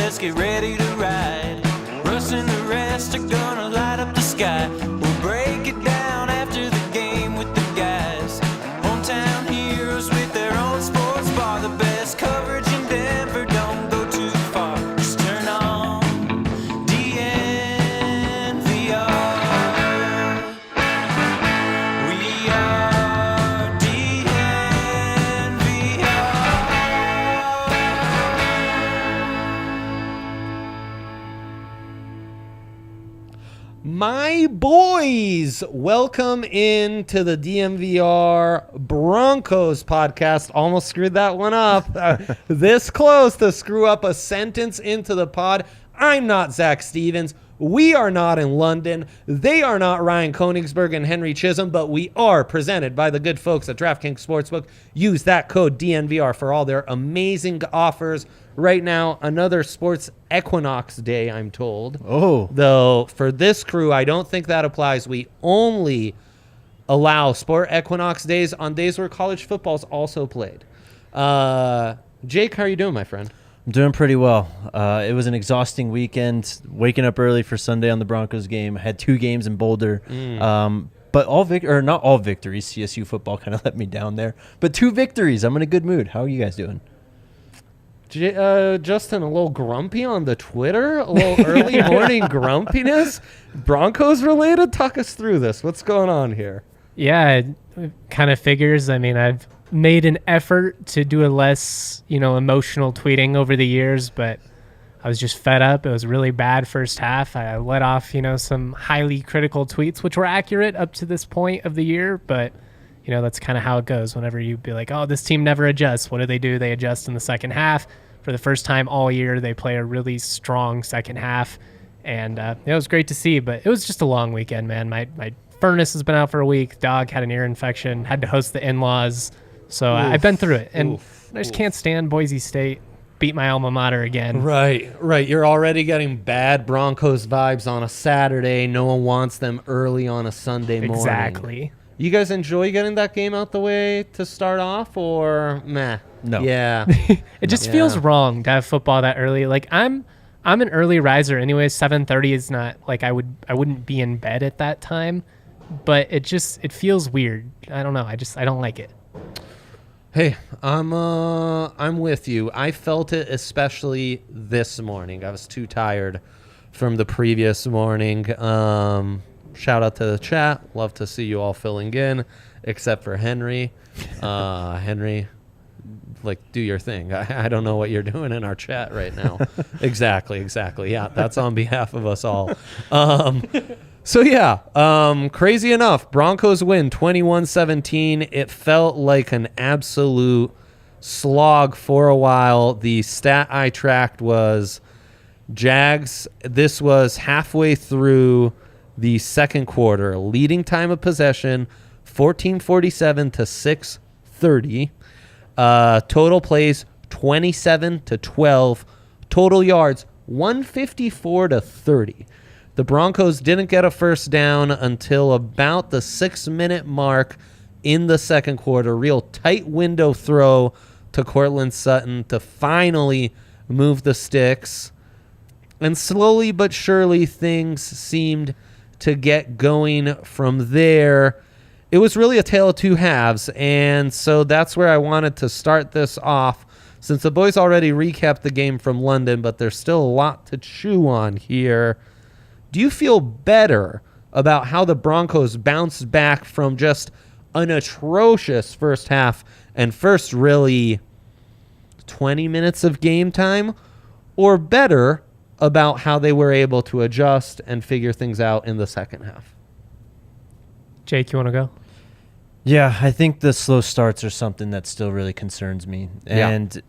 let's get ready to ride. Russ and the rest are gonna light up the sky. We'll break it down after the game with the guys. Hometown heroes with their own sports bar. The best coverage in Denver, don't go too far. Just turn on DNVR. We are DNVR. My boys, welcome into the DMVR Broncos podcast. Almost screwed that one up. This close to screw up a sentence into the pod. I'm not Zach Stevens. We are not in London. They are not Ryan Koenigsberg and Henry Chisholm, but we are presented by the good folks at DraftKings Sportsbook. Use that code DNVR for all their amazing offers. Right now, another sports equinox day, I'm told. Oh. Though for this crew, I don't think that applies. We only allow sport equinox days on days where college football's also played. Jake, how are you doing, my friend? I'm doing pretty well. It was an exhausting weekend, waking up early for Sunday on the Broncos game. I had 2 games in Boulder. But not all victories. CSU football kind of let me down there. But 2 victories. I'm in a good mood. How are you guys doing? Justin, a little grumpy on the Twitter, a little early morning grumpiness. Broncos related? Talk us through this. What's going on here? Yeah, it kind of figures. I mean, I've made an effort to do a less, emotional tweeting over the years, but I was just fed up. It was a really bad first half. I let off, some highly critical tweets, which were accurate up to this point of the year, but that's kind of how it goes whenever you be like, oh, this team never adjusts. What do? They adjust in the second half. For the first time all year, they play a really strong second half. And it was great to see, but it was just a long weekend, man. My furnace has been out for a week. Dog had an ear infection, had to host the in-laws. So I've been through it. And I just can't stand Boise State beat my alma mater again. Right. You're already getting bad Broncos vibes on a Saturday. No one wants them early on a Sunday morning. Exactly. You guys enjoy getting that game out the way to start off, or meh? No. Yeah. It just feels wrong to have football that early. Like I'm an early riser anyway. 7:30 is not like I wouldn't be in bed at that time, but it feels weird. I don't know. I don't like it. Hey, I'm with you. I felt it especially this morning. I was too tired from the previous morning. Shout out to the chat. Love to see you all filling in, except for Henry. Henry, do your thing. I don't know what you're doing in our chat right now. Exactly. Yeah, that's on behalf of us all. Crazy enough, Broncos win 21-17. It felt like an absolute slog for a while. The stat I tracked was Jags. This was halfway through the second quarter, leading time of possession 14:47 to 6:30. Total plays 27-12. Total yards 154 to 30. The Broncos didn't get a first down until about the 6-minute mark in the second quarter. Real tight window throw to Courtland Sutton to finally move the sticks. And slowly but surely things seemed to get going from there. It was really a tale of 2 halves, and so that's where I wanted to start this off, since the boys already recapped the game from London, but there's still a lot to chew on here. Do you feel better about how the Broncos bounced back from just an atrocious first half and first really 20 minutes of game time, or better about how they were able to adjust and figure things out in the second half? Jake, you want to go? Yeah, I think the slow starts are something that still really concerns me. And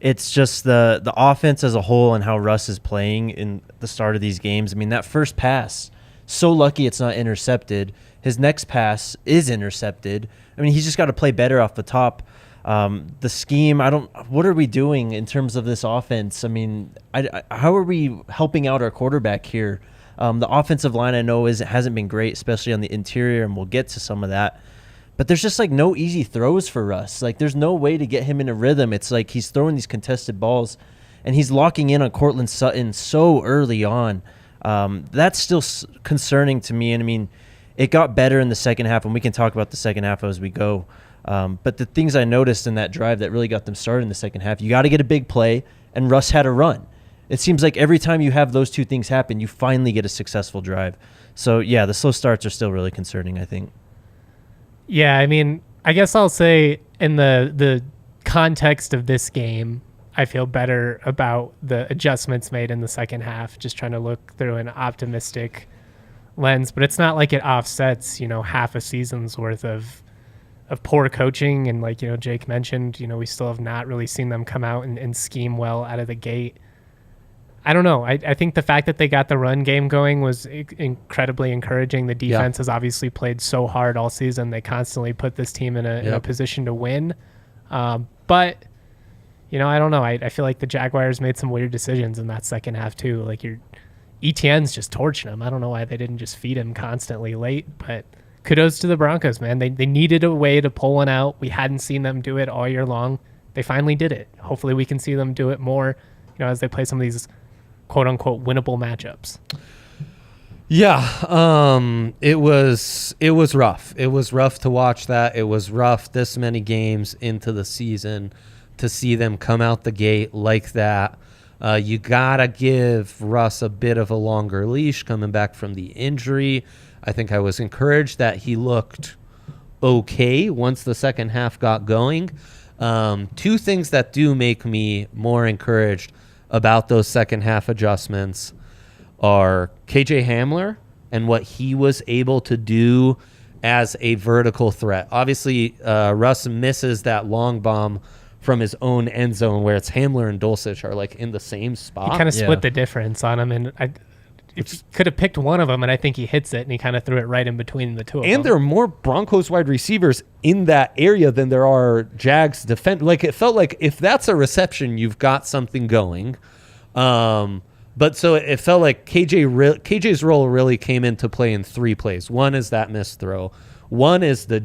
it's just the offense as a whole and how Russ is playing in the start of these games. I mean, that first pass, so lucky it's not intercepted. His next pass is intercepted. I mean, he's just got to play better off the top. The scheme, what are we doing in terms of this offense? I mean, how are we helping out our quarterback here? The offensive line I know hasn't been great, especially on the interior, and we'll get to some of that. But there's just no easy throws for Russ. There's no way to get him in a rhythm. It's like he's throwing these contested balls, and he's locking in on Cortland Sutton so early on. That's still concerning to me. And I mean, it got better in the second half, and we can talk about the second half as we go. But the things I noticed in that drive that really got them started in the second half, you got to get a big play, and Russ had a run. It seems like every time you have those two things happen, you finally get a successful drive. So, yeah, the slow starts are still really concerning, I think. Yeah, I mean, I guess I'll say in the context of this game, I feel better about the adjustments made in the second half, just trying to look through an optimistic lens. But it's not like it offsets, half a season's worth of poor coaching. And like, Jake mentioned, we still have not really seen them come out and scheme well out of the gate. I don't know. I think the fact that they got the run game going was incredibly encouraging. The defense has obviously played so hard all season. They constantly put this team in a position to win. But, I don't know. I feel like the Jaguars made some weird decisions in that second half too. Like your ETN's just torching him. I don't know why they didn't just feed him constantly late, but kudos to the Broncos, man. They needed a way to pull one out. We hadn't seen them do it all year long. They finally did it. Hopefully we can see them do it more, as they play some of these quote unquote winnable matchups. Yeah, it was rough. It was rough to watch that. It was rough this many games into the season to see them come out the gate like that. You gotta give Russ a bit of a longer leash coming back from the injury. I think I was encouraged that he looked okay once the second half got going. Two things that do make me more encouraged about those second half adjustments are KJ Hamler and what he was able to do as a vertical threat. Obviously, Russ misses that long bomb from his own end zone where it's Hamler and Dulcich are like in the same spot. He kind of split the difference on him, and if he could have picked one of them, and I think he hits it, and he kind of threw it right in between the two of them. And there are more Broncos wide receivers in that area than there are Jags defend. Like, it felt like if that's a reception, you've got something going. But so it felt like KJ's role really came into play in three plays. One is that missed throw. One is the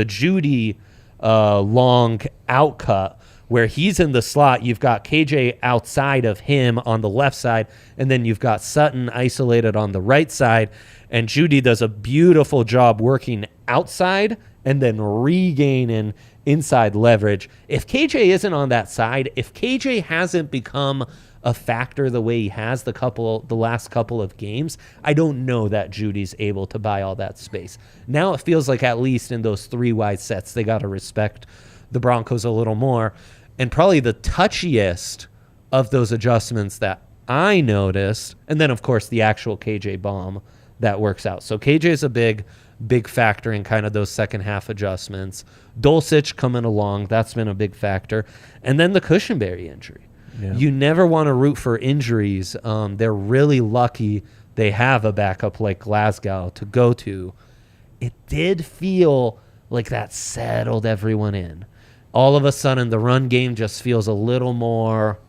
Judy long out cut where he's in the slot. You've got KJ outside of him on the left side, and then you've got Sutton isolated on the right side, and Judy does a beautiful job working outside and then regaining inside leverage. If KJ isn't on that side, if KJ hasn't become a factor the way he has the last couple of games, I don't know that Judy's able to buy all that space. Now it feels like at least in those three wide sets, they got to respect the Broncos a little more. And probably the touchiest of those adjustments that I noticed, and then of course the actual KJ bomb that works out. So KJ is a big factor in kind of those second half adjustments. Dulcich coming along, that's been a big factor. And then the Cushenberry injury. Yeah. You never want to root for injuries. They're really lucky they have a backup like Glasgow to go to. It did feel like that settled everyone in. All of a sudden, the run game just feels a little more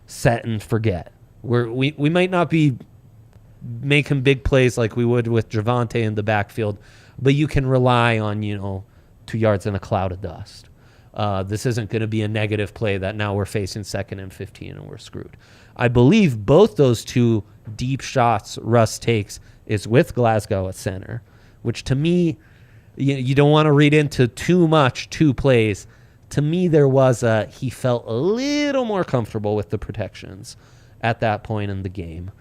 set and forget. We might not be making big plays like we would with Javonte in the backfield, but you can rely on, 2 yards in a cloud of dust. This isn't going to be a negative play that now we're facing 2nd and 15 and we're screwed. I believe both those two deep shots Russ takes is with Glasgow at center, which to me, you don't want to read into too much 2 plays. To me, he felt a little more comfortable with the protections at that point in the game.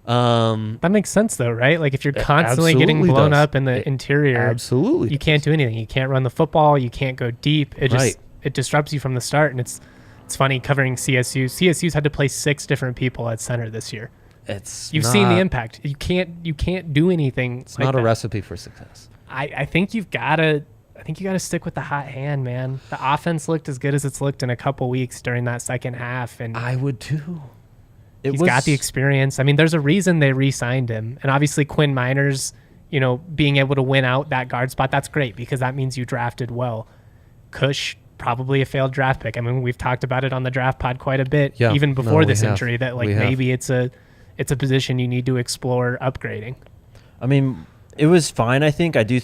That makes sense, though, right? Like if you're constantly getting blown up in the interior, absolutely, you can't do anything. You can't run the football. You can't go deep. It disrupts you from the start. And it's funny covering CSU. CSU's had to play 6 different people at center this year. You've seen the impact. You can't do anything. It's not a recipe for success. I think you've got to. I think you got to stick with the hot hand, man. The offense looked as good as it's looked in a couple weeks during that second half, and I would too. He's got the experience. I mean, there's a reason they re-signed him, and obviously Quinn Miners, being able to win out that guard spot, that's great because that means you drafted well. Cush, probably a failed draft pick. I mean, we've talked about it on the draft pod quite a bit, even before this injury, that maybe it's a position you need to explore upgrading. I mean, it was fine. I think I do.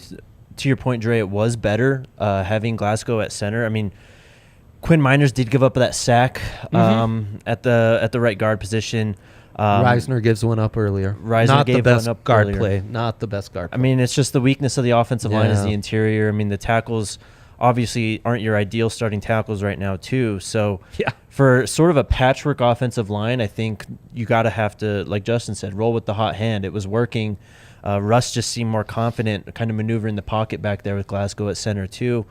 To your point, Dre, it was better having Glasgow at center. I mean, Quinn Miners did give up that sack at the right guard position. Reisner gives one up earlier. Reisner not gave the best one up guard earlier. play. Not the best guard play. I mean, it's just the weakness of the offensive line is Yeah. the interior. I mean, the tackles obviously aren't your ideal starting tackles right now, too. So Yeah. for sort of a patchwork offensive line, I think you got to have to, like Justin said, roll with the hot hand. It was working. Russ just seemed more confident, kind of maneuvering the pocket back there with Glasgow at center, too.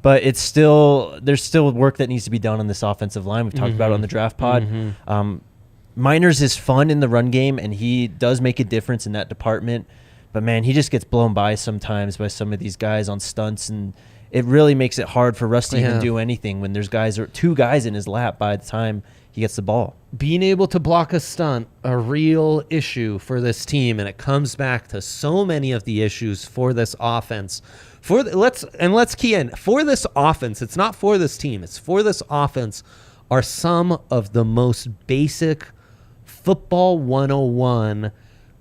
But there's still work that needs to be done on this offensive line. We've talked about it on the draft pod. Miners is fun in the run game, and he does make a difference in that department. But, man, he just gets blown by sometimes by some of these guys on stunts, and it really makes it hard for Russ to even do anything when there's two guys in his lap by the time he gets the ball. Being able to block a stunt, a real issue for this team, and it comes back to so many of the issues for this offense. Let's key in. For this offense, it's not for this team, it's for this offense, are some of the most basic football 101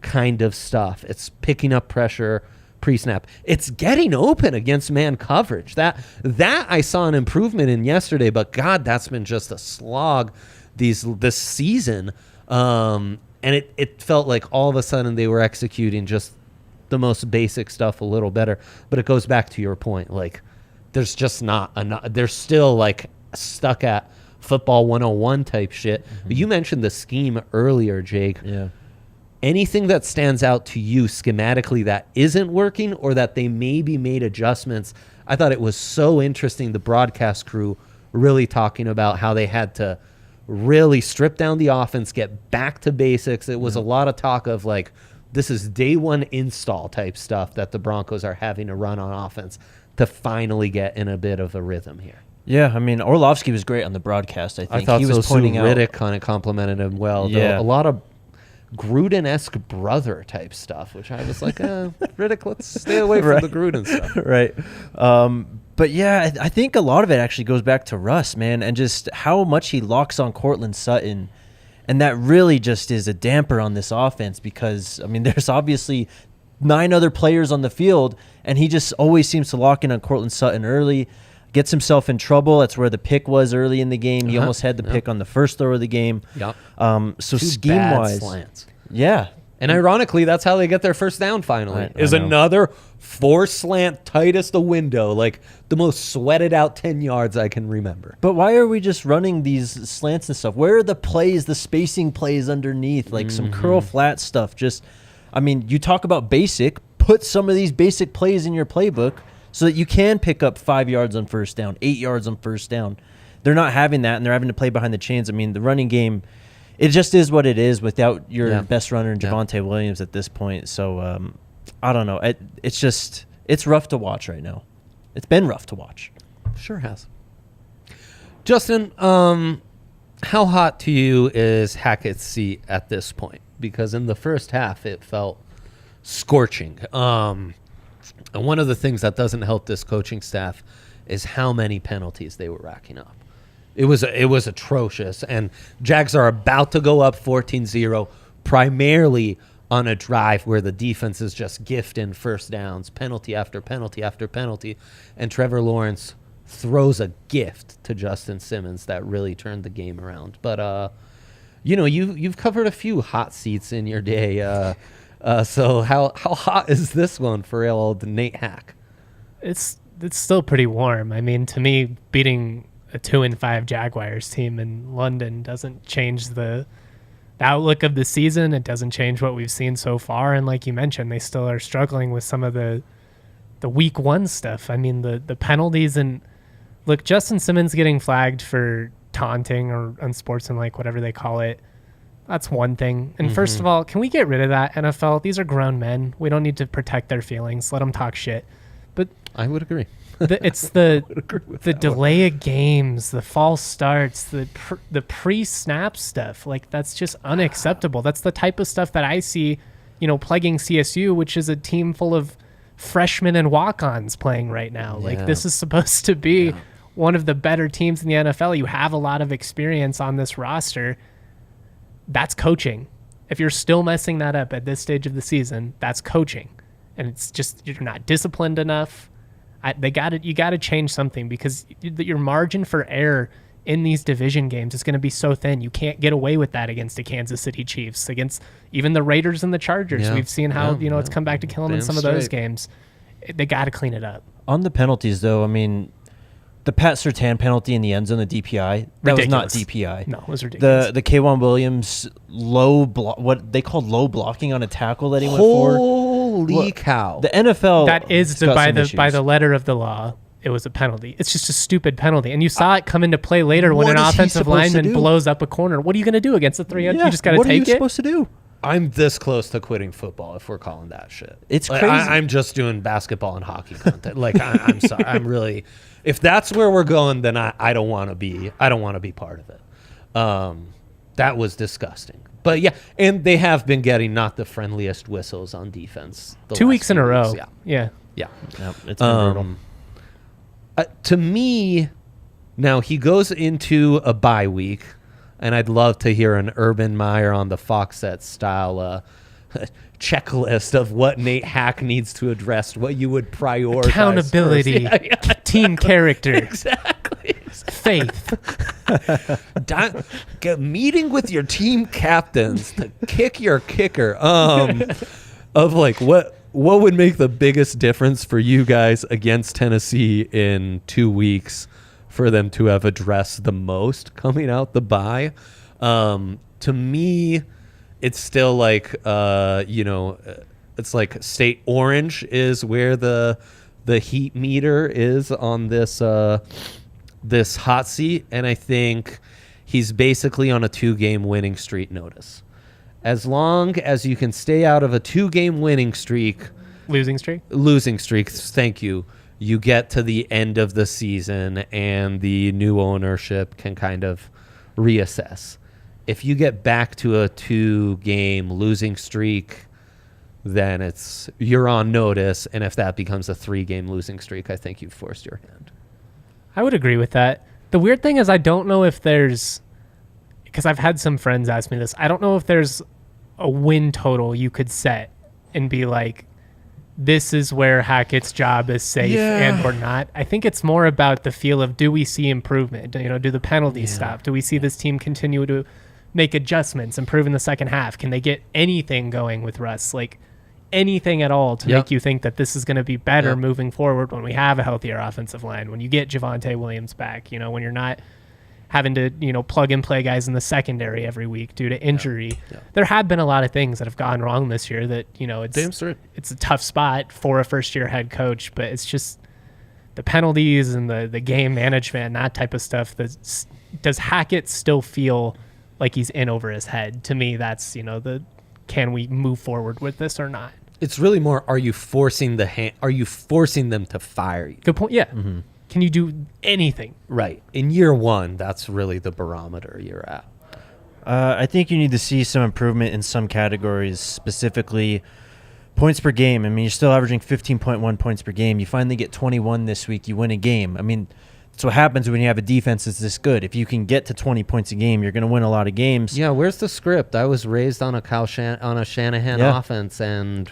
kind of stuff. It's picking up pressure pre-snap. It's getting open against man coverage. That I saw an improvement in yesterday, but God, that's been just a slog this season. And it felt like all of a sudden they were executing just the most basic stuff a little better. But it goes back to your point. Like, there's just not enough. They're still like stuck at football 101 type shit. But you mentioned the scheme earlier, Jake. Yeah. Anything that stands out to you schematically that isn't working or that they maybe made adjustments? I thought it was so interesting, the broadcast crew really talking about how they had to really strip down the offense, get back to basics. It was a lot of talk of like, this is day one install type stuff that the Broncos are having to run on offense to finally get in a bit of a rhythm here. Yeah, I mean, Orlovsky was great on the broadcast, I think. I thought he was pointing out Riddick kind of complimented him well. Yeah. Though a lot of Gruden-esque brother type stuff, which I was like, Riddick, let's stay away from the Gruden stuff. Right. But yeah, I think a lot of it actually goes back to Russ, man, and just how much he locks on Cortland Sutton. And that really just is a damper on this offense because, I mean, there's obviously 9 other players on the field, and he just always seems to lock in on Cortland Sutton early, gets himself in trouble. That's where the pick was early in the game. He almost had the pick on the first throw of the game. Yep. So Two scheme-wise, bad slants. yeah. And ironically, that's how they get their first down finally. I Is know. another 4 slant, tightest a window, like the most sweated out 10 yards I can remember. But why are we just running these slants and stuff? Where are the plays, the spacing plays underneath, like some curl flat stuff? Just, I mean, you talk about basic, put some of these basic plays in your playbook so that you can pick up 5 yards on first down, 8 yards on first down. They're not having that, and they're having to play behind the chains. I mean, the running game, it just is what it is without your best runner, Javonte Williams, at this point. So, I don't know. It's rough to watch right now. It's been rough to watch. Sure has. Justin, how hot to you is Hackett's seat at this point? Because in the first half, it felt scorching. And one of the things that doesn't help this coaching staff is how many penalties they were racking up. It was atrocious, and Jags are about to go up 14-0, primarily on a drive where the defense is just gifting first downs, penalty after penalty after penalty, and Trevor Lawrence throws a gift to Justin Simmons that really turned the game around. But you've covered a few hot seats in your day. So how hot is this one for old Nate Hack? It's still pretty warm. I mean, to me, beating a 2-5 Jaguars team in London doesn't change the outlook of the season. It doesn't change what we've seen so far. And like you mentioned, they still are struggling with some of the week one stuff. I mean, the penalties, and look, Justin Simmons getting flagged for taunting or unsportsmanlike, whatever they call it. That's one thing. And first of all, can we get rid of that, NFL? These are grown men. We don't need to protect their feelings. Let them talk shit. But I would agree. It's the delay of games, the false starts, the pre-snap stuff. Like, that's just unacceptable. That's the type of stuff that I see, plaguing CSU, which is a team full of freshmen and walk-ons playing right now. Like, this is supposed to be one of the better teams in the NFL. You have a lot of experience on this roster. That's coaching. If you're still messing that up at this stage of the season, that's coaching. And it's just, you're not disciplined enough. You got to change something, because your margin for error in these division games is going to be so thin. You can't get away with that against the Kansas City Chiefs, against even the Raiders and the Chargers. Yeah. We've seen how it's come back to kill them in Damn some of those straight. games. They got to clean it up. On the penalties, though, I mean, the Pat Surtain penalty in the end zone, the DPI, that was not Ridiculous. DPI. No, it was ridiculous. The K'Wan Williams what they called low blocking on a tackle that he went for. Holy cow. The NFL That is has got by some the issues. letter of the law. It was a penalty. It's just a stupid penalty, and you saw it come into play later when What an is he offensive supposed to lineman do? blows up a corner. What are you going to do against the 300? Yeah, You just got to what are you take it. supposed to do? I'm this close to quitting football if we're calling that shit. It's Like, crazy. I'm just doing basketball and hockey content. Like I'm sorry. I'm really. If that's where we're going, then I don't want to be. I don't want to be part of it. That was disgusting. But yeah, and they have been getting not the friendliest whistles on defense. the 2 last weeks in few a row. weeks. Yeah. Yeah. Yep, it's been brutal. To me, now he goes into a bye week, and I'd love to hear an Urban Meyer on the Foxette style checklist of what Nate Hack needs to address, what you would prioritize. Accountability, first. Yeah, team character, exactly. faith. Meeting with your team captains to kick your kicker. Of like what would make the biggest difference for you guys against Tennessee in 2 weeks for them to have addressed the most coming out the bye? To me, it's still like it's like state orange is where the heat meter is on this this hot seat, and I think he's basically on a 2-game winning streak notice. As long as you can stay out of a 2-game winning streak, Losing streak. thank you, you get to the end of the season and the new ownership can kind of reassess. If you get back to a 2-game losing streak, then you're on notice, and if that becomes a 3-game losing streak, I think you've forced your hand. I would agree with that. The weird thing is I don't know if there's, because I've had some friends ask me this, I don't know if there's a win total you could set and be like, this is where Hackett's job is safe and or not. I think it's more about the feel of, do we see improvement? Do the penalties stop? Do we see this team continue to make adjustments, improve in the second half? Can they get anything going with Russ? Like anything at all to make you think that this is going to be better moving forward when we have a healthier offensive line, when you get Javonte Williams back, when you're not having to, plug and play guys in the secondary every week due to injury. Yeah. There have been a lot of things that have gone wrong this year that, it's a tough spot for a first-year head coach, but it's just the penalties and the game management and that type of stuff. Does Hackett still feel like he's in over his head? To me, that's, can we move forward with this or not? It's really more, are you forcing them to fire you? Good point. Yeah. Mm-hmm. Can you do anything? Right. In year one, that's really the barometer you're at. I think you need to see some improvement in some categories, specifically points per game. I mean, you're still averaging 15.1 points per game. You finally get 21 this week, you win a game. I mean, that's what happens when you have a defense that's this good. If you can get to 20 points a game, you're going to win a lot of games. Yeah, where's the script? I was raised on a Shanahan offense, and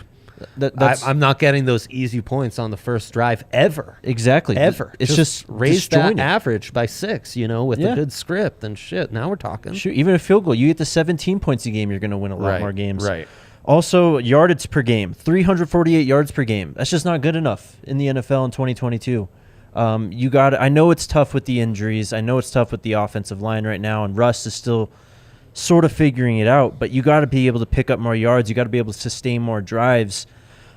I'm not getting those easy points on the first drive ever. Exactly. Ever. It's just raise that disjointed. average by 6, with a good script and shit. Now we're talking. Shoot, even a field goal, you get to 17 points a game, you're going to win a lot more games. Right. Also, yardage per game, 348 yards per game. That's just not good enough in the NFL in 2022. I know it's tough with the injuries. I know it's tough with the offensive line right now, and Russ is still sort of figuring it out, but you got to be able to pick up more yards. You got to be able to sustain more drives.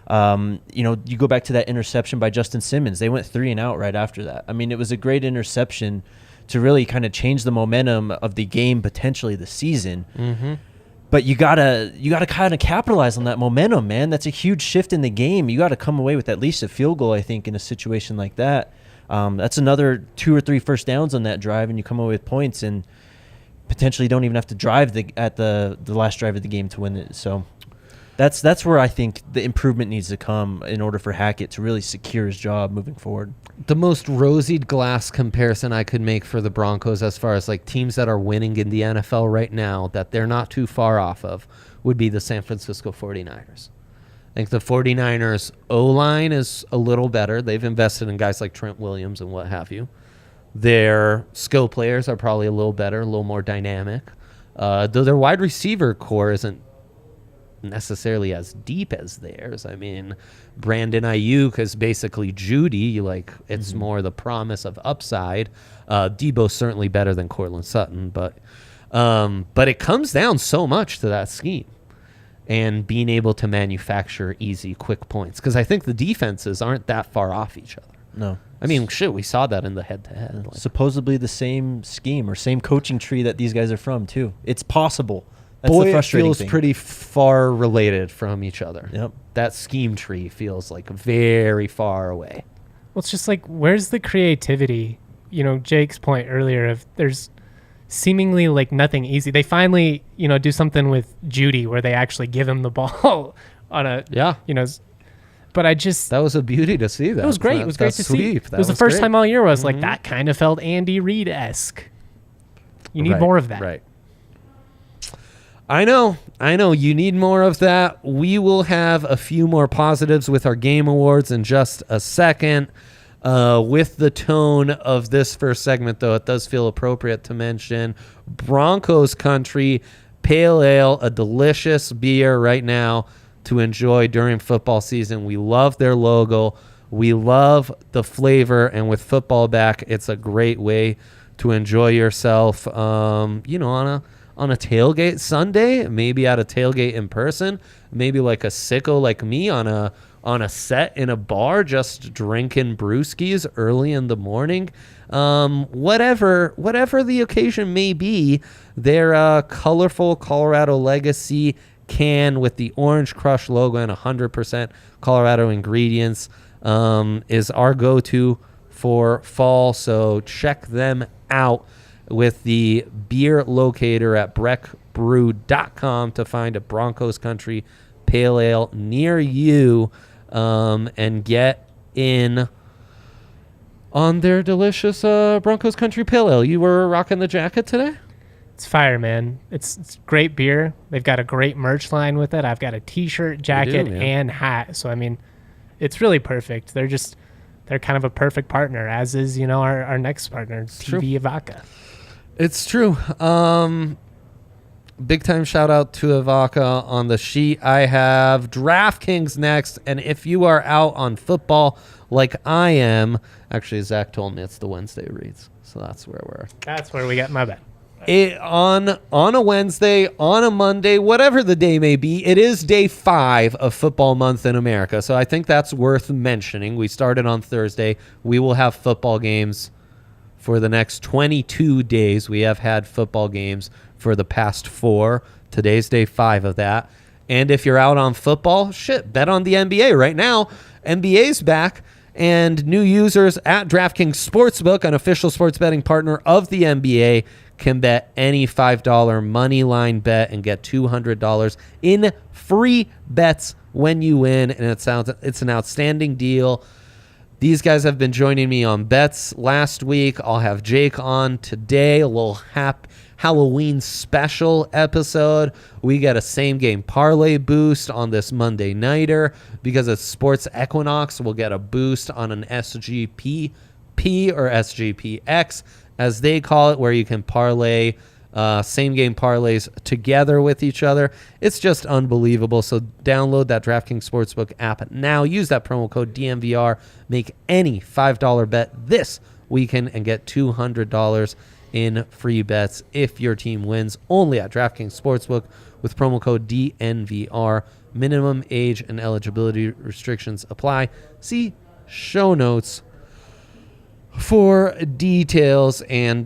You go back to that interception by Justin Simmons. They went 3 and out right after that. I mean, it was a great interception to really kind of change the momentum of the game, potentially the season. Mm-hmm. But you gotta kind of capitalize on that momentum, man. That's a huge shift in the game. You got to come away with at least a field goal, I think, in a situation like that. That's another 2 or 3 first downs on that drive, and you come away with points, and potentially don't even have to drive at the last drive of the game to win it. So that's where I think the improvement needs to come in order for Hackett to really secure his job moving forward. The most rosied glass comparison I could make for the Broncos as far as like teams that are winning in the NFL right now that they're not too far off of would be the San Francisco 49ers. think the 49ers O-line is a little better. They've invested in guys like Trent Williams and what have you. Their skill players are probably a little better, a little more dynamic. Though their wide receiver core isn't necessarily as deep as theirs. I mean, Brandon Ayuk is basically Judy. Like, it's more the promise of upside. Debo's certainly better than Cortland Sutton, but it comes down so much to that scheme and being able to manufacture easy, quick points. Because I think the defenses aren't that far off each other. No. I mean, shit, we saw that in the head-to-head. Like, supposedly the same scheme or same coaching tree that these guys are from, too. It's possible. That's boy, the it frustrating feels thing. pretty far related from each other. Yep. That scheme tree feels like very far away. Well, it's just like, where's the creativity? You know, Jake's point earlier of there's seemingly like nothing easy. They finally, you know, do something with Judy where they actually give him the ball on a, you know, but I just, that was a beauty to see. That it was great. It was great to see. It was the first time all year where I was like, that kind of felt Andy Reid-esque. You need more of that. Right. I know. You need more of that. We will have a few more positives with our game awards in just a second. With the tone of this first segment, though, it does feel appropriate to mention Broncos Country Pale Ale, a delicious beer right now to enjoy during football season. We love their logo. We love the flavor. And with football back, it's a great way to enjoy yourself, you know, on a tailgate Sunday, maybe at a tailgate in person, maybe like a sicko like me on a set in a bar, just drinking brewskis early in the morning. Whatever the occasion may be, their colorful Colorado Legacy can with the Orange Crush logo and 100% Colorado ingredients is our go-to for fall. So check them out with the beer locator at breckbrew.com to find a Broncos Country Pale Ale near you, and get in on their delicious Broncos Country Pale Ale. You were rocking the jacket today? It's fire, man. It's great beer. They've got a great merch line with it. I've got a t-shirt, jacket, and hat. So, I mean, it's really perfect. They're kind of a perfect partner, as is, you know, our next partner, TV Avaca. It's true. Big time shout out to Avaca on the sheet. I have DraftKings next, and if you are out on football like I am, actually Zach told me it's the Wednesday reads, so that's where we got my bet. On a Wednesday, on a Monday, whatever the day may be, it is day 5 of football month in America, so I think that's worth mentioning. We started on Thursday. We will have football games for the next 22 days. We have had football games for the past 4. Today's day 5 of that. And if you're out on football, bet on the NBA right now. NBA's back, and new users at DraftKings Sportsbook, an official sports betting partner of the NBA, can bet any $5 money line bet and get $200 in free bets when you win. And it's an outstanding deal. These guys have been joining me on bets last week. I'll have Jake on today, a little Halloween special episode. We get a same game parlay boost on this Monday nighter because it's Sports Equinox. We'll get a boost on an SGPP or SGPX, as they call it, where you can parlay same game parlays together with each other. It's just unbelievable. So download that DraftKings Sportsbook app now. Use that promo code DMVR. Make any $5 bet this weekend and get $200 in free bets if your team wins. Only at DraftKings Sportsbook with promo code DNVR. Minimum age and eligibility restrictions apply. See show notes for details, and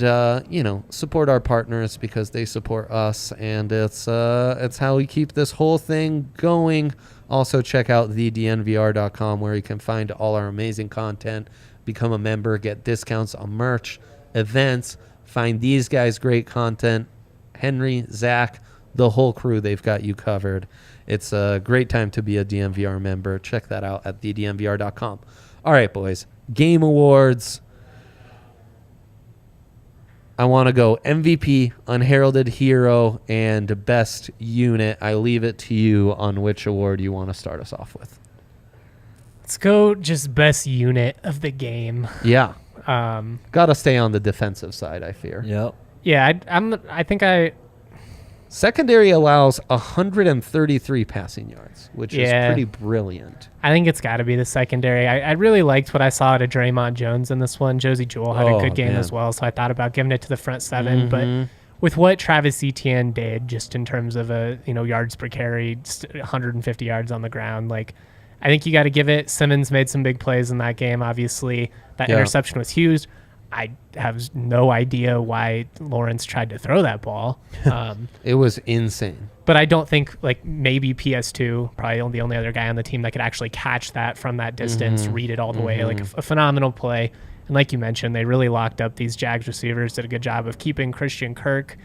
support our partners because they support us, and it's how we keep this whole thing going. Also check out thednvr.com where you can find all our amazing content, become a member, get discounts on merch, events, find these guys great content. Henry, Zach, the whole crew, they've got you covered. It's a great time to be a DNVR member. Check that out at thednvr.com. All right, boys, game awards. I want to go MVP, unheralded hero, and best unit. I leave it to you on which award you want to start us off with. Let's go just best unit of the game. Yeah. Got to stay on the defensive side, I fear. Yep. Yeah, I think Secondary allows 133 passing yards, which is pretty brilliant. I think it's got to be the secondary. I really liked what I saw out of Draymond Jones in this one. Josie Jewell had a good game as well, so I thought about giving it to the front seven. But with what Travis Etienne did, just in terms of yards per carry, 150 yards on the ground, like I think you got to give it. Simmons made some big plays in that game. Obviously, that interception was huge. I have no idea why Lawrence tried to throw that ball. It was insane. But I don't think, maybe PS2, probably the only other guy on the team that could actually catch that from that distance, read it all the way. Like a phenomenal play. And like you mentioned, they really locked up these Jags receivers, did a good job of keeping Christian Kirk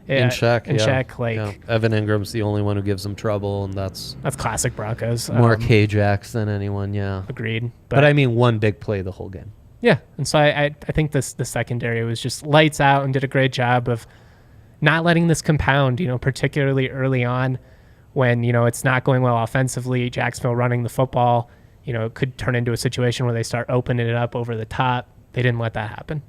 in check. Evan Ingram's the only one who gives them trouble, and that's classic Broncos. More K-Jacks than anyone, Agreed. But I mean, one big play the whole game. Yeah, and so I think the secondary was just lights out and did a great job of not letting this compound, particularly early on when, it's not going well offensively. Jacksonville running the football, it could turn into a situation where they start opening it up over the top. They didn't let that happen.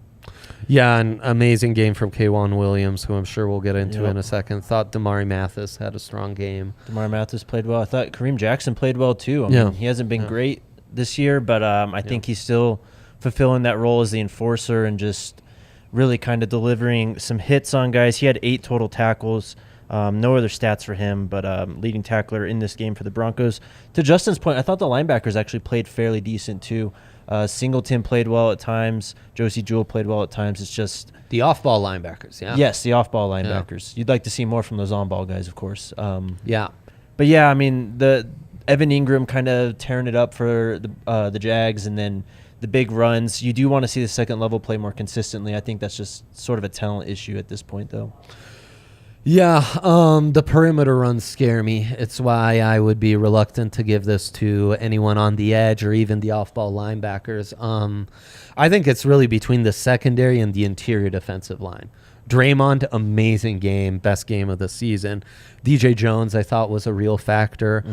Yeah, an amazing game from K'Wan Williams, who I'm sure we'll get into in a second. Thought Damari Mathis had a strong game. Damari Mathis played well. I thought Kareem Jackson played well, too. I mean, he hasn't been great this year, but I think he's still fulfilling that role as the enforcer and just really kind of delivering some hits on guys. He had 8 total tackles. No other stats for him, but leading tackler in this game for the Broncos. To Justin's point, I thought the linebackers actually played fairly decent too. Singleton played well at times. Josie Jewell played well at times. It's just the off-ball linebackers, Yes, the off-ball linebackers. You'd like to see more from those on-ball guys, of course. But I mean, the Evan Ingram kind of tearing it up for the Jags, and then the big runs. You do want to see the second level play more consistently. I think that's just sort of a talent issue at this point, though. Yeah, the perimeter runs scare me. It's why I would be reluctant to give this to anyone on the edge or even the off-ball linebackers. I think it's really between the secondary and the interior defensive line. Draymond, amazing game, best game of the season. DJ Jones, I thought, was a real factor.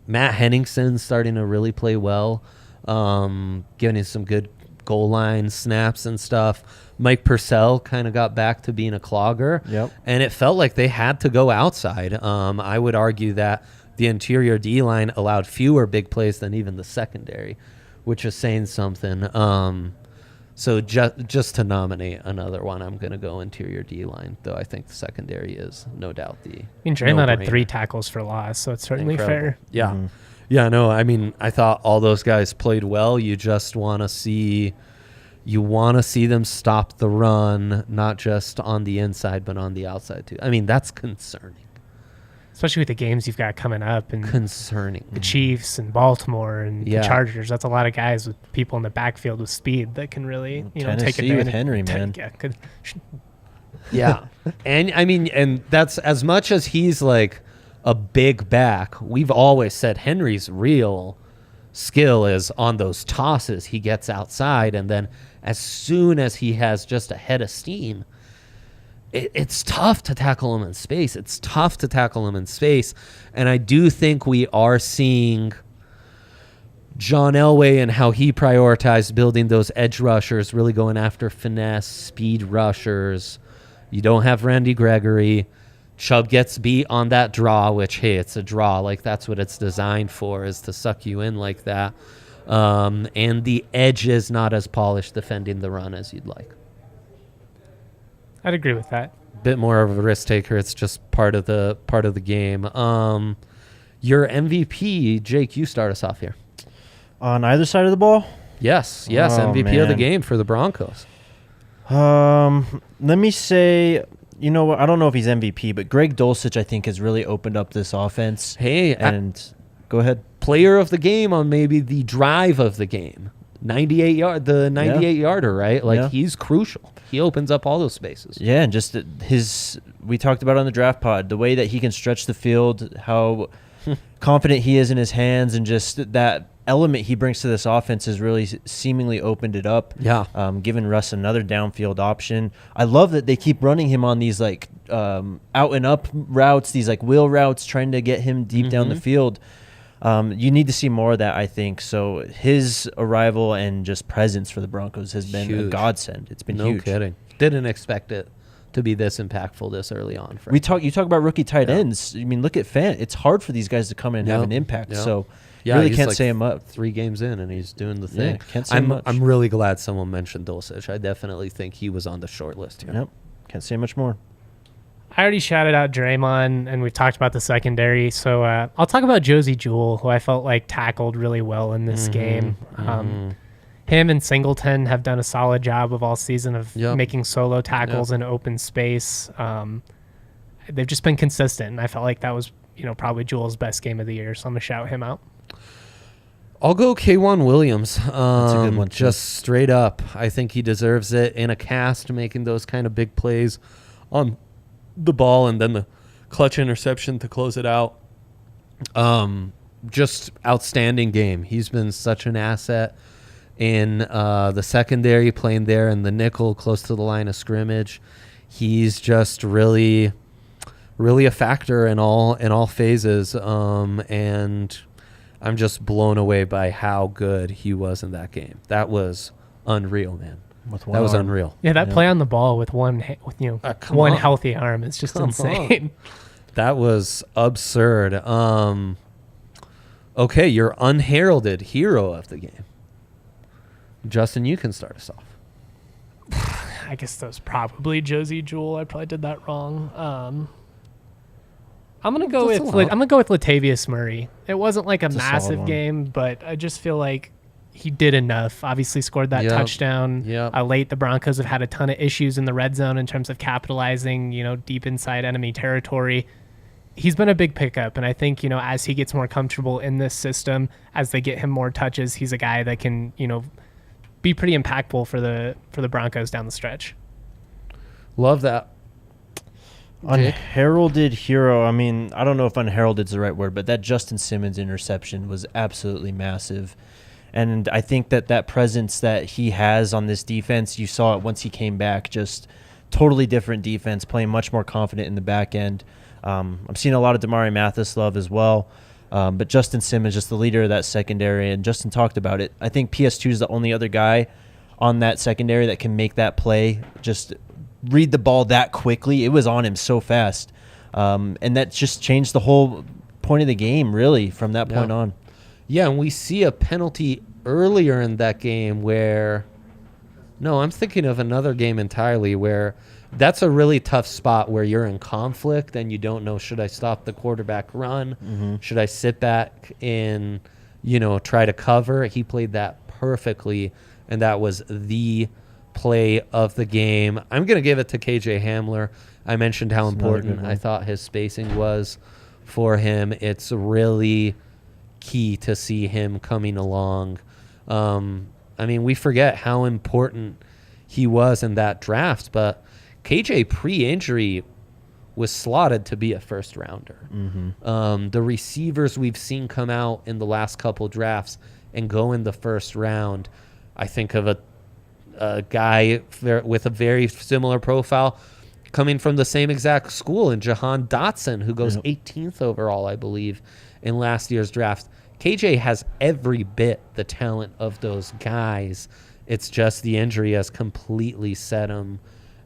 Matt Henningsen starting to really play well. Giving him some good goal line snaps and stuff. Mike Purcell kind of got back to being a clogger. And it felt like they had to go outside. I would argue that the interior D-line allowed fewer big plays than even the secondary, which is saying something. So just to nominate another one, I'm going to go interior D-line, though I think the secondary is no doubt the Draymond had 3 tackles for loss, so it's certainly fair. Yeah. Yeah, no, I mean, I thought all those guys played well. You just want to see them stop the run, not just on the inside, but on the outside too. I mean, that's concerning. Especially with the games you've got coming up. And concerning. The Chiefs and Baltimore and the Chargers. That's a lot of guys with people in the backfield with speed that can really, take advantage. With Henry, man. Yeah. And I mean, and that's as much as he's like a big back, we've always said Henry's real skill is on those tosses. He gets outside, and then as soon as he has just a head of steam, it's tough to tackle him in space. And I do think we are seeing John Elway and how he prioritized building those edge rushers, really going after finesse, speed rushers. You don't have Randy Gregory. Chubb gets beat on that draw, which, hey, it's a draw. Like, that's what it's designed for, is to suck you in like that. And the edge is not as polished defending the run as you'd like. I'd agree with that. Bit more of a risk taker. It's just part of the game. Your MVP, Jake, you start us off here. On either side of the ball? Yes, MVP of the game for the Broncos. Let me say, you know what? I don't know if he's MVP, but Greg Dulcich, I think, has really opened up this offense. Hey, go ahead. Player of the game on maybe the drive of the game. 98-yarder, right? Like, he's crucial. He opens up all those spaces. Yeah, and just we talked about on the draft pod, the way that he can stretch the field, how confident he is in his hands, and just that element he brings to this offense has really seemingly opened it up. Yeah. Giving Russ another downfield option. I love that they keep running him on these like out and up routes, these like wheel routes, trying to get him deep down the field. You need to see more of that, I think. So his arrival and just presence for the Broncos has been a Huge. godsend. It's been No huge. kidding. Didn't expect it to be this impactful this early on. You talk about rookie tight ends. I mean, look at Fant. It's hard for these guys to come in and have an impact. Yep. So Yeah, really he's can't like say him up. 3 games in, and he's doing the thing. Can't say much. I'm really glad someone mentioned Dulcich. I definitely think he was on the short list here. Yep. Can't say much more. I already shouted out Draymond, and we've talked about the secondary. So I'll talk about Josie Jewell, who I felt like tackled really well in this game. Him and Singleton have done a solid job of all season of making solo tackles in open space. They've just been consistent, and I felt like that was probably Jewell's best game of the year. So I'm gonna shout him out. I'll go K'Wan Williams. That's a good one, too. Just straight up. I think he deserves it in a cast, making those kind of big plays on the ball, and then the clutch interception to close it out. Just outstanding game. He's been such an asset in the secondary, playing there in the nickel close to the line of scrimmage. He's just really a factor in all phases, and I'm just blown away by how good he was in that game. That was unreal, man. That was unreal. Yeah, that play on the ball with one come on. healthy arm is just insane. That was absurd. Okay, your unheralded hero of the game. Justin, you can start us off. I guess that was probably Josie Jewell. I probably did that wrong. I'm gonna go with Latavius Murray. It wasn't like a massive game, but I just feel like he did enough. Obviously scored that touchdown late. The Broncos have had a ton of issues in the red zone in terms of capitalizing, deep inside enemy territory. He's been a big pickup, and I think, as he gets more comfortable in this system, as they get him more touches, he's a guy that can, be pretty impactful for the Broncos down the stretch. Love that. Unheralded hero. I mean, I don't know if unheralded is the right word, but that Justin Simmons interception was absolutely massive. And I think that presence that he has on this defense, you saw it once he came back, just totally different defense, playing much more confident in the back end. I'm seeing a lot of Damari Mathis love as well. But Justin Simmons, just the leader of that secondary, and Justin talked about it. I think PS2 is the only other guy on that secondary that can make that play, just read the ball that quickly. It was on him so fast. And that just changed the whole point of the game, really, from that point on. Yeah, and we see a penalty earlier in that game where – no, I'm thinking of another game entirely where that's a really tough spot where you're in conflict and you don't know, should I stop the quarterback run? Mm-hmm. Should I sit back and, try to cover? He played that perfectly, and that was the play of the game. I'm going to give it to KJ Hamler. I mentioned how important I thought his spacing was for him. It's really key to see him coming along. We forget how important he was in that draft, but KJ pre-injury was slotted to be a first rounder. Mm-hmm. The receivers we've seen come out in the last couple drafts and go in the first round, I think of a guy with a very similar profile coming from the same exact school in Jahan Dotson, who goes 18th overall, I believe, in last year's draft. KJ has every bit the talent of those guys. It's just the injury has completely set him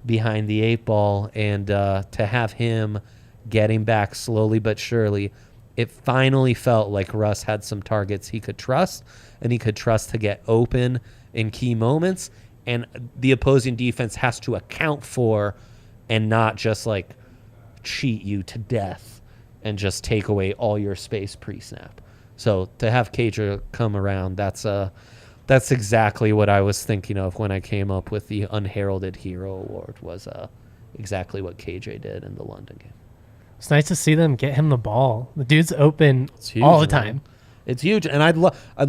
behind the 8 ball, and to have him getting back slowly but surely, it finally felt like Russ had some targets he could trust, and he could trust to get open in key moments, and the opposing defense has to account for and not just like cheat you to death and just take away all your space pre-snap. So to have KJ come around, that's exactly what I was thinking of when I came up with the Unheralded Hero Award, was exactly what KJ did in the London game. It's nice to see them get him the ball. The dude's open all the time. Man. It's huge, and I'd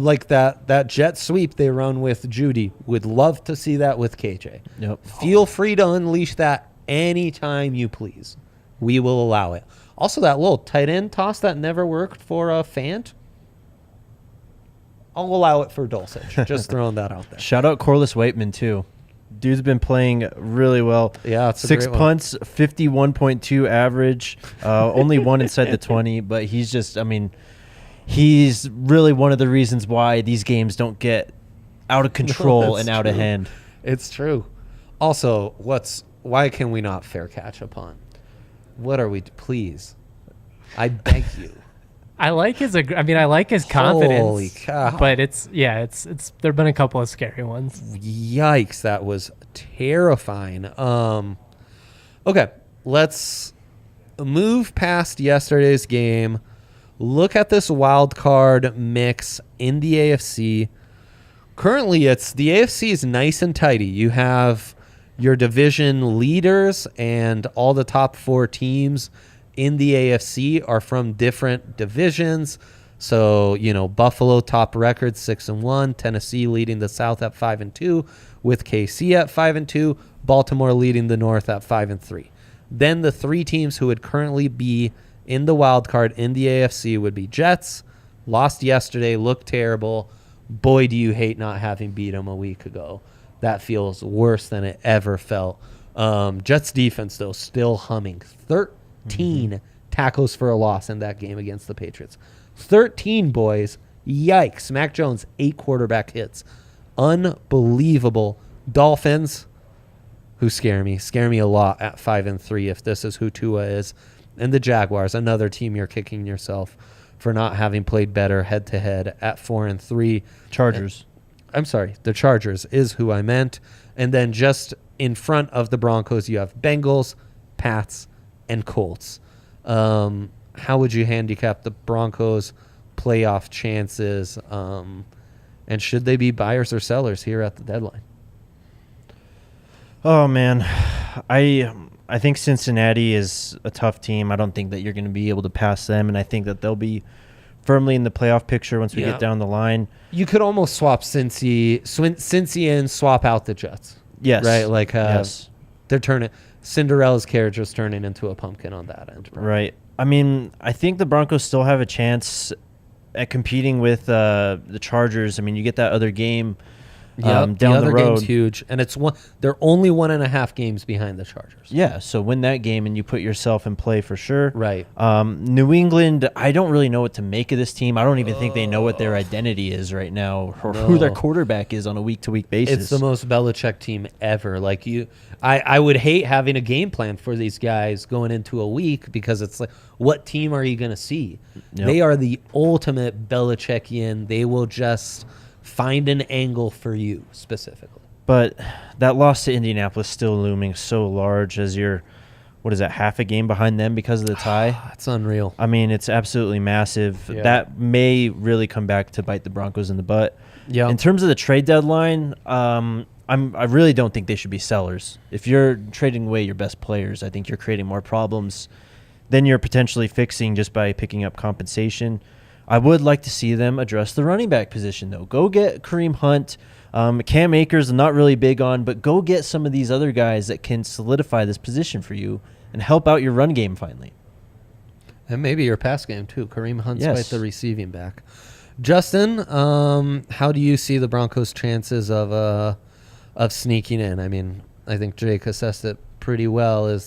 like that jet sweep they run with Judy. Would love to see that with KJ. Yep. Feel free to unleash that anytime you please. We will allow it. Also, that little tight end toss that never worked for Fant. I'll allow it for Dulcich. Just throwing that out there. Shout out Corliss Waitman, too. Dude's been playing really well. Yeah, it's a 6 great one. punts, 51.2 average, only one inside the 20. But he's just, I mean, he's really one of the reasons why these games don't get out of control and out of hand. It's true. Also, why can we not fair catch a punt? What are we? Please, I beg you. I like his confidence. Holy cow. But it's there've been a couple of scary ones. Yikes, that was terrifying. Okay, let's move past yesterday's game. Look at this wild card mix in the AFC. Currently, the AFC is nice and tidy. You have your division leaders, and all the top 4 teams in the AFC are from different divisions. So, Buffalo top record 6-1, Tennessee leading the South at 5-2, with KC at 5-2, Baltimore leading the North at 5-3. Then the 3 teams who would currently be in the wild card in the AFC would be Jets, lost yesterday, looked terrible. Boy, do you hate not having beat them a week ago. That feels worse than it ever felt. Jets defense, though, still humming. 13 tackles for a loss in that game against the Patriots. 13, boys. Yikes. Mac Jones, 8 quarterback hits. Unbelievable. Dolphins, who scare me a lot at 5-3 if this is who Tua is. And the Jaguars, another team you're kicking yourself for not having played better head-to-head at 4-3. Chargers. I'm sorry, the Chargers is who I meant. And then just in front of the Broncos, you have Bengals, Pats, and Colts. How would you handicap the Broncos' playoff chances? And should they be buyers or sellers here at the deadline? Oh, man. I think Cincinnati is a tough team. I don't think that you're going to be able to pass them, and I think that they'll be firmly in the playoff picture once we get down the line. You could almost swap Cincy and swap out the Jets. Yes. Right? Like, yes. They're turning Cinderella's carriage was turning into a pumpkin on that end. Right. I mean, I think the Broncos still have a chance at competing with the Chargers. I mean, you get that other game down the other road. game's huge, and they're only 1.5 games behind the Chargers. Yeah, so win that game and you put yourself in play for sure. Right. New England, I don't really know what to make of this team. I don't even think they know what their identity is right now or who their quarterback is on a week-to-week basis. It's the most Belichick team ever. Like I would hate having a game plan for these guys going into a week because it's like, what team are you going to see? Yep. They are the ultimate Belichickian. They will just find an angle for you specifically. But that loss to Indianapolis still looming so large as you're, what is that, half a game behind them because of the tie? It's unreal. I mean, it's absolutely massive. Yeah. That may really come back to bite the Broncos in the butt. Yeah. In terms of the trade deadline, I really don't think they should be sellers. If you're trading away your best players, I think you're creating more problems than you're potentially fixing just by picking up compensation. I would like to see them address the running back position, though. Go get Kareem Hunt. Cam Akers, I'm not really big on, but go get some of these other guys that can solidify this position for you and help out your run game finally. And maybe your pass game, too. Kareem Hunt's Yes. right the receiving back. Justin, how do you see the Broncos' chances of sneaking in? I mean, I think Jake assessed it pretty well.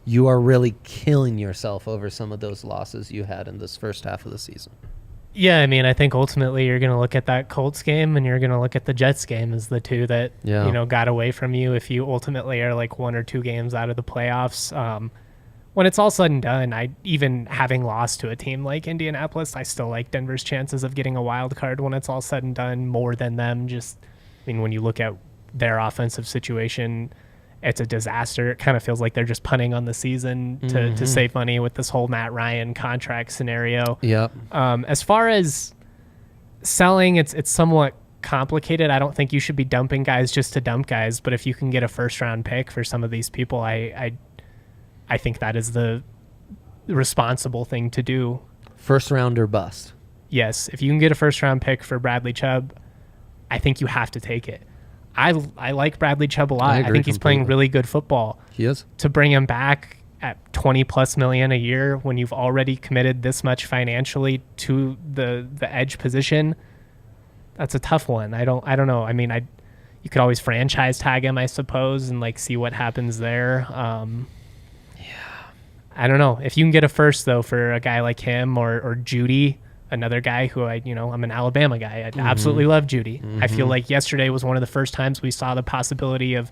You are really killing yourself over some of those losses you had in this first half of the season. Yeah, I mean, I think ultimately you're going to look at that Colts game and you're going to look at the Jets game as the two that, got away from you if you ultimately are like 1 or 2 games out of the playoffs. When it's all said and done, even having lost to a team like Indianapolis, I still like Denver's chances of getting a wild card when it's all said and done more than them. When you look at their offensive situation, it's a disaster. It kind of feels like they're just punting on the season to save money with this whole Matt Ryan contract scenario. Yep. As far as selling, it's somewhat complicated. I don't think you should be dumping guys just to dump guys, but if you can get a first-round pick for some of these people, I think that is the responsible thing to do. First round or bust. Yes, if you can get a first-round pick for Bradley Chubb, I think you have to take it. I like Bradley Chubb a lot. I think he's playing really good football. He is. To bring him back at $20+ million a year when you've already committed this much financially to the edge position, that's a tough one. I don't know. I mean, you could always franchise tag him, I suppose, and like see what happens there. I don't know. If you can get a first though for a guy like him or Judy, another guy who I'm an Alabama guy. I absolutely love Judy. I feel like yesterday was one of the first times we saw the possibility of,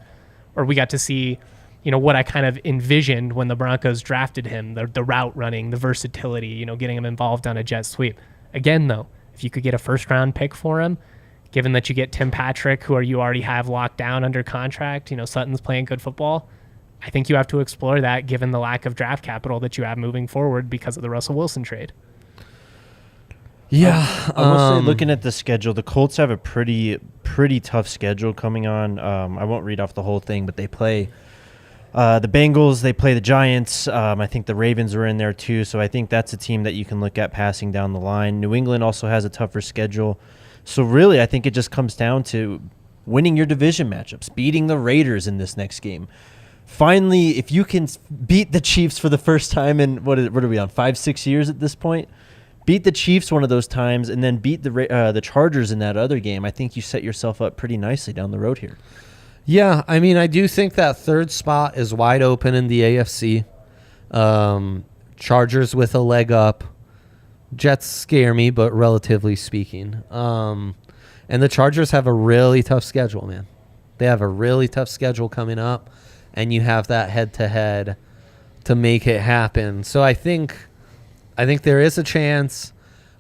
or we got to see, what I kind of envisioned when the Broncos drafted him, the route running, the versatility, getting him involved on a jet sweep. Again, though, if you could get a first round pick for him, given that you get Tim Patrick, who you already have locked down under contract, Sutton's playing good football, I think you have to explore that given the lack of draft capital that you have moving forward because of the Russell Wilson trade. Yeah, I will say, looking at the schedule, the Colts have a pretty tough schedule coming on. I won't read off the whole thing, but they play the Bengals, they play the Giants. I think the Ravens are in there too, so I think that's a team that you can look at passing down the line. New England also has a tougher schedule. So really, I think it just comes down to winning your division matchups, beating the Raiders in this next game. Finally, if you can beat the Chiefs for the first time in, what are we on, 5-6 years at this point? Beat the Chiefs one of those times and then beat the Chargers in that other game, I think you set yourself up pretty nicely down the road here. Yeah, I mean, I do think that third spot is wide open in the AFC. Chargers with a leg up. Jets scare me, but relatively speaking. And the Chargers have a really tough schedule, man. They have a really tough schedule coming up, and you have that head-to-head to make it happen. So I think there is a chance.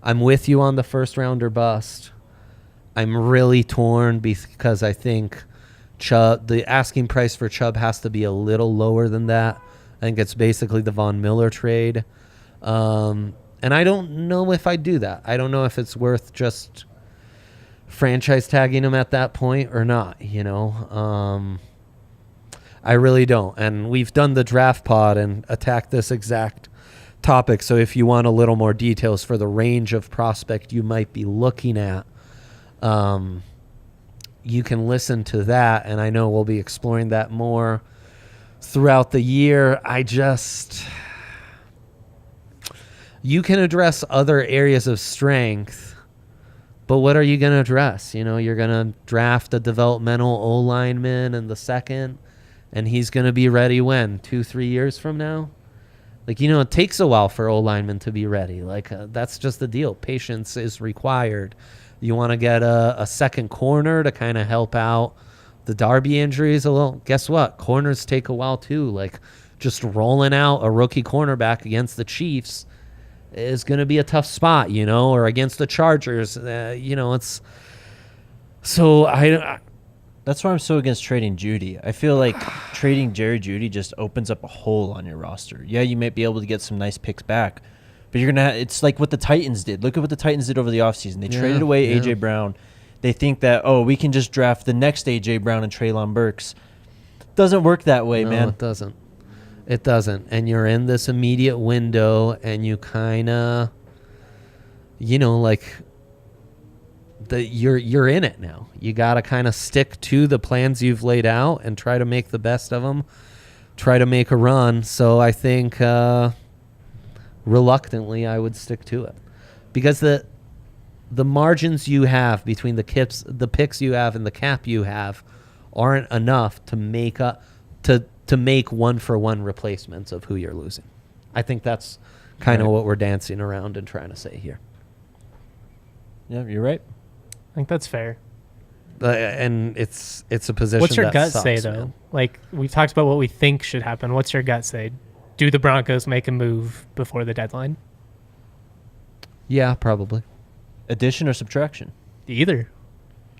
I'm with you on the first round or bust. I'm really torn because I think the asking price for Chubb has to be a little lower than that. I think it's basically the Von Miller trade. And I don't know if I do that. I don't know if it's worth just franchise tagging him at that point or not, I really don't. And we've done the draft pod and attacked this exact topic. So if you want a little more details for the range of prospect you might be looking at, you can listen to that. And I know we'll be exploring that more throughout the year. You can address other areas of strength, but what are you going to address? You're going to draft a developmental O-lineman in the second, and he's going to be ready when? 2-3 years from now? It takes a while for O-linemen to be ready. That's just the deal. Patience is required. You want to get a second corner to kind of help out the Darby injuries a little. Guess what? Corners take a while too. Just rolling out a rookie cornerback against the Chiefs is going to be a tough spot, or against the Chargers. It's so That's why I'm so against trading Judy. I feel like trading Jerry Judy just opens up a hole on your roster. Yeah, you might be able to get some nice picks back, but you're gonna. It's like what the Titans did. Look at what the Titans did over the offseason. They traded away A.J. Brown. They think that, we can just draft the next A.J. Brown and Treylon Burks. Doesn't work that way, man. It doesn't. It doesn't. And you're in this immediate window, and you kind of, you're in it now. You got to kind of stick to the plans you've laid out and try to make the best of them. Try to make a run. So I think reluctantly I would stick to it, because the margins you have between the picks you have and the cap you have aren't enough to make to make one-for-one replacements of who you're losing. I think that's kind of what we're dancing around and trying to say here. Yeah, you're right. I think that's fair. And it's a position. What's your that gut sucks, say, though? man. We've talked about what we think should happen. What's your gut say? Do the Broncos make a move before the deadline? Yeah, probably. Addition or subtraction? Either.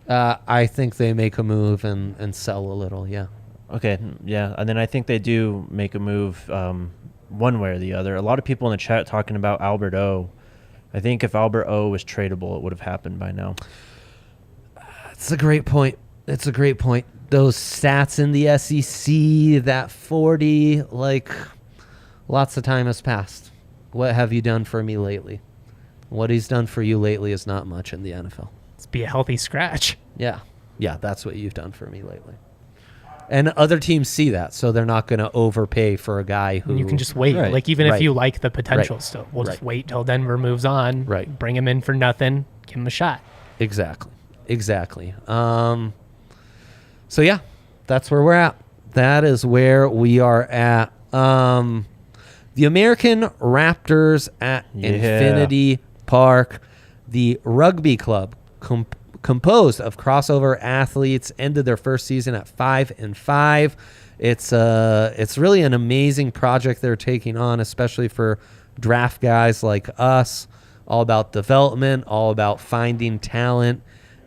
I think they make a move and sell a little, yeah. Okay, yeah. And then I think they do make a move one way or the other. A lot of people in the chat talking about Albert O. I think if Albert O was tradable, it would have happened by now. It's a great point. Those stats in the SEC, that 40, lots of time has passed. What have you done for me lately? What he's done for you lately is not much in the NFL. Let's be a healthy scratch. Yeah, that's what you've done for me lately. And other teams see that, so they're not going to overpay for a guy who... And you can just wait. Right. If you like the potential Right. still. We'll just wait till Denver moves on. Right. Bring him in for nothing. Give him a shot. Exactly. exactly. So yeah, that's where we're at. That is where we are at. The American Raptors at Infinity Park, the rugby club composed of crossover athletes, ended their first season at 5-5. It's really an amazing project they're taking on, especially for draft guys like us. All about development, all about finding talent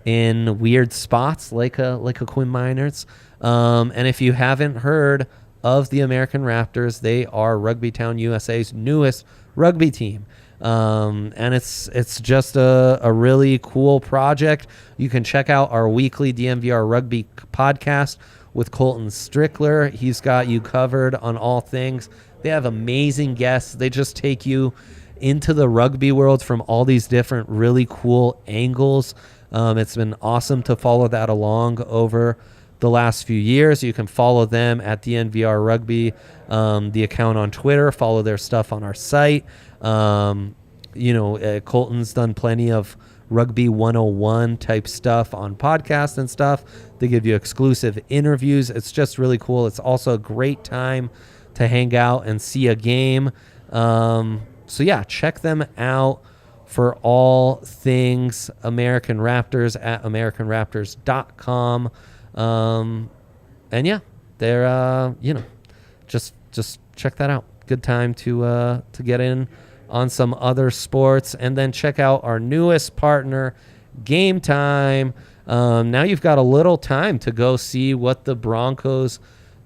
in weird spots like a Quinn Miners. And if you haven't heard of the American Raptors, they are Rugby Town USA's newest rugby team. And it's just a really cool project. You can check out our weekly DMVR Rugby podcast with Colton Strickler. He's got you covered on all things. They have amazing guests. They just take you into the rugby world from all these different really cool angles. It's been awesome to follow that along over the last few years. You can follow them at DNVR Rugby, the account on Twitter. Follow their stuff on our site. Colton's done plenty of Rugby 101 type stuff on podcasts and stuff. They give you exclusive interviews. It's just really cool. It's also a great time to hang out and see a game. So yeah, check them out for all things American Raptors at AmericanRaptors.com. And yeah, they're just check that out. Good time to get in on some other sports, and then check out our newest partner, Game Time. Now you've got a little time to go see what the Broncos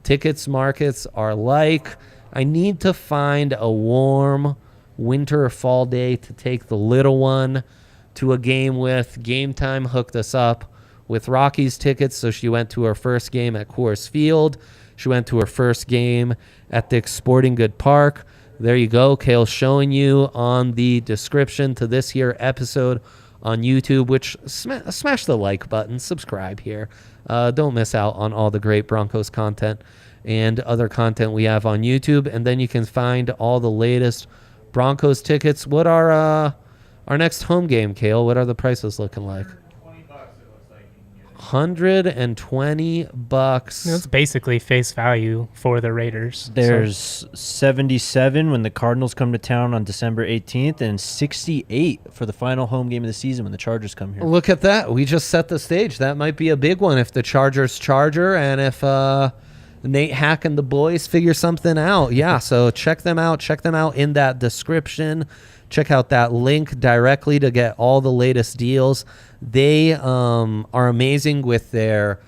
tickets markets are like. I need to find a warm winter or fall day to take the little one to a game with. Game Time hooked us up with Rocky's tickets, so she went to her first game at Coors Field. She went to her first game at Dick's Sporting Good Park. There you go. Kale's showing you on the description to this here episode on YouTube, which smash the like button, subscribe here. Don't miss out on all the great Broncos content and other content we have on YouTube. And then you can find all the latest Broncos tickets. What are our next home game, Kale? What are the prices looking like? $120. That's basically face value for the Raiders. There's 77 when the Cardinals come to town on December 18th, and 68 for the final home game of the season when the Chargers come here. Look at that. We just set the stage. That might be a big one if the Chargers charger and if Nate Hack and the boys figure something out. Yeah, so check them out. Check them out in that description. Check out that link directly to get all the latest deals. They are amazing with their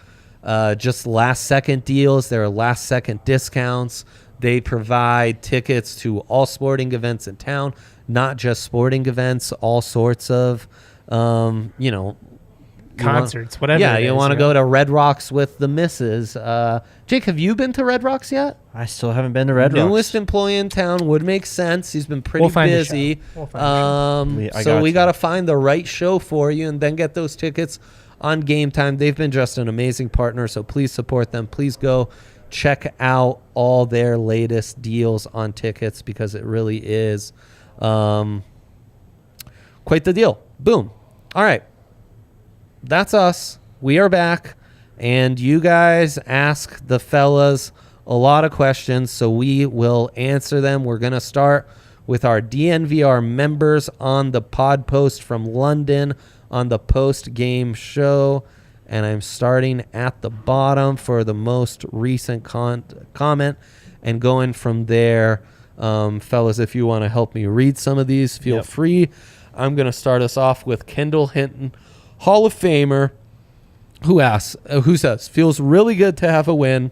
just last-second deals, their last-second discounts. They provide tickets to all sporting events in town, not just sporting events, all sorts of, concerts, whatever. Yeah, you want to go to Red Rocks with the missus. Jake, have you been to Red Rocks yet? I still haven't been to Red Rocks. Newest employee in town would make sense. He's been pretty busy. We'll find We got to find the right show for you and then get those tickets on Game Time. They've been just an amazing partner, so please support them. Please go check out all their latest deals on tickets because it really is quite the deal. Boom. All right. That's us. We are back, and you guys ask the fellas a lot of questions, so we will answer them. We're going to start with our DNVR members on the pod post from London on the post-game show, and I'm starting at the bottom for the most recent comment and going from there. Fellas, if you want to help me read some of these, feel free. I'm going to start us off with Kendall Hinton, Hall of Famer, who says, feels really good to have a win.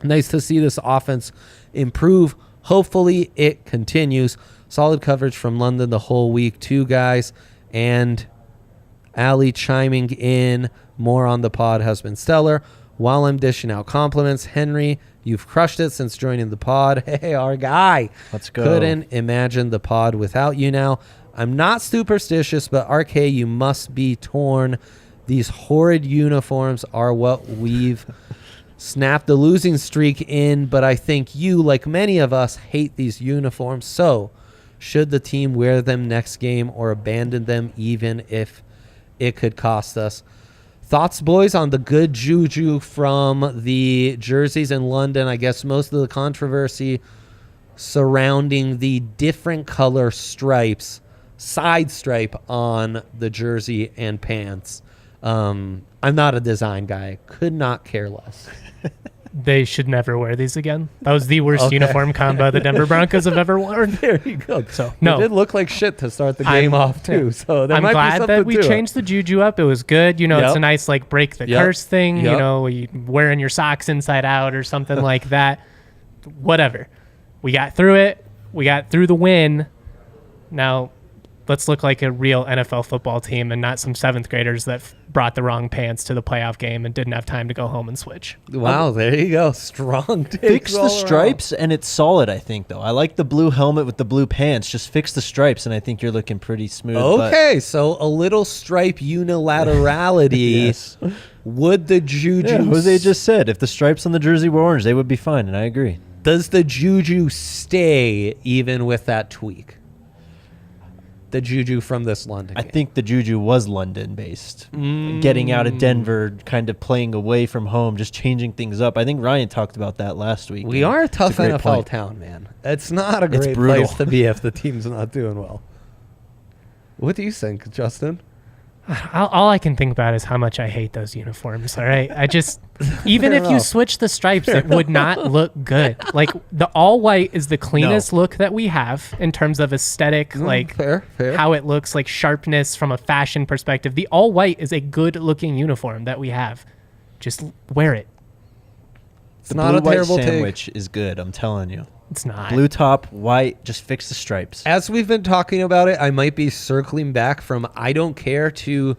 Nice to see this offense improve. Hopefully it continues. Solid coverage from London the whole week, too, guys. And Ali chiming in, more on the pod has been stellar. While I'm dishing out compliments, Henry, you've crushed it since joining the pod. Hey, our guy. Let's go. Couldn't imagine the pod without you now. I'm not superstitious, but RK, you must be torn. These horrid uniforms are what we've snapped the losing streak in, but I think you, like many of us, hate these uniforms. So, should the team wear them next game or abandon them even if it could cost us? Thoughts, boys, on the good juju from the jerseys in London? I guess most of the controversy surrounding the different color stripes, side stripe on the jersey and pants. I'm not a design guy. Could not care less. They should never wear these again. That was the worst uniform combo the Denver Broncos have ever worn. There you go. So no, it did look like shit to start the game off too. So there I'm might be glad something that we to it. changed the juju up. It was good. You know, Yep. it's a nice like break the Yep. curse thing. Yep. You know, wearing your socks inside out or something like that. Whatever. We got through it. We got through the win. Now, let's look like a real NFL football team and not some seventh graders that brought the wrong pants to the playoff game and didn't have time to go home and switch. Wow, there you go. Strong takes Fix all the around. stripes, and it's solid, I think, though. I like the blue helmet with the blue pants. Just fix the stripes, and I think you're looking pretty smooth. Okay, so a little stripe unilaterality. Yes. Would the juju... Yeah, Jose just said if the stripes on the jersey were orange, they would be fine, and I agree. Does the juju stay even with that tweak? The juju from this London I game. think the juju was London-based. Getting out of Denver, kind of playing away from home, just changing things up. I think Ryan talked about that last week. We and are a it's tough great NFL point. town, man. It's not a It's great brutal. place to be if the team's not doing well. What do you think, Justin? All I can think about is how much I hate those uniforms. All right. I just, even Fair if you enough. switch the stripes, it would not look good. Like the all white is the cleanest look that we have in terms of aesthetic, like fair. how it looks, like sharpness from a fashion perspective. The all white is a good looking uniform that we have. Just wear it. It's The not a blue-white terrible take. sandwich is good, I'm telling you. It's not. Blue top, white, just fix the stripes. As we've been talking about it, I might be circling back from I don't care to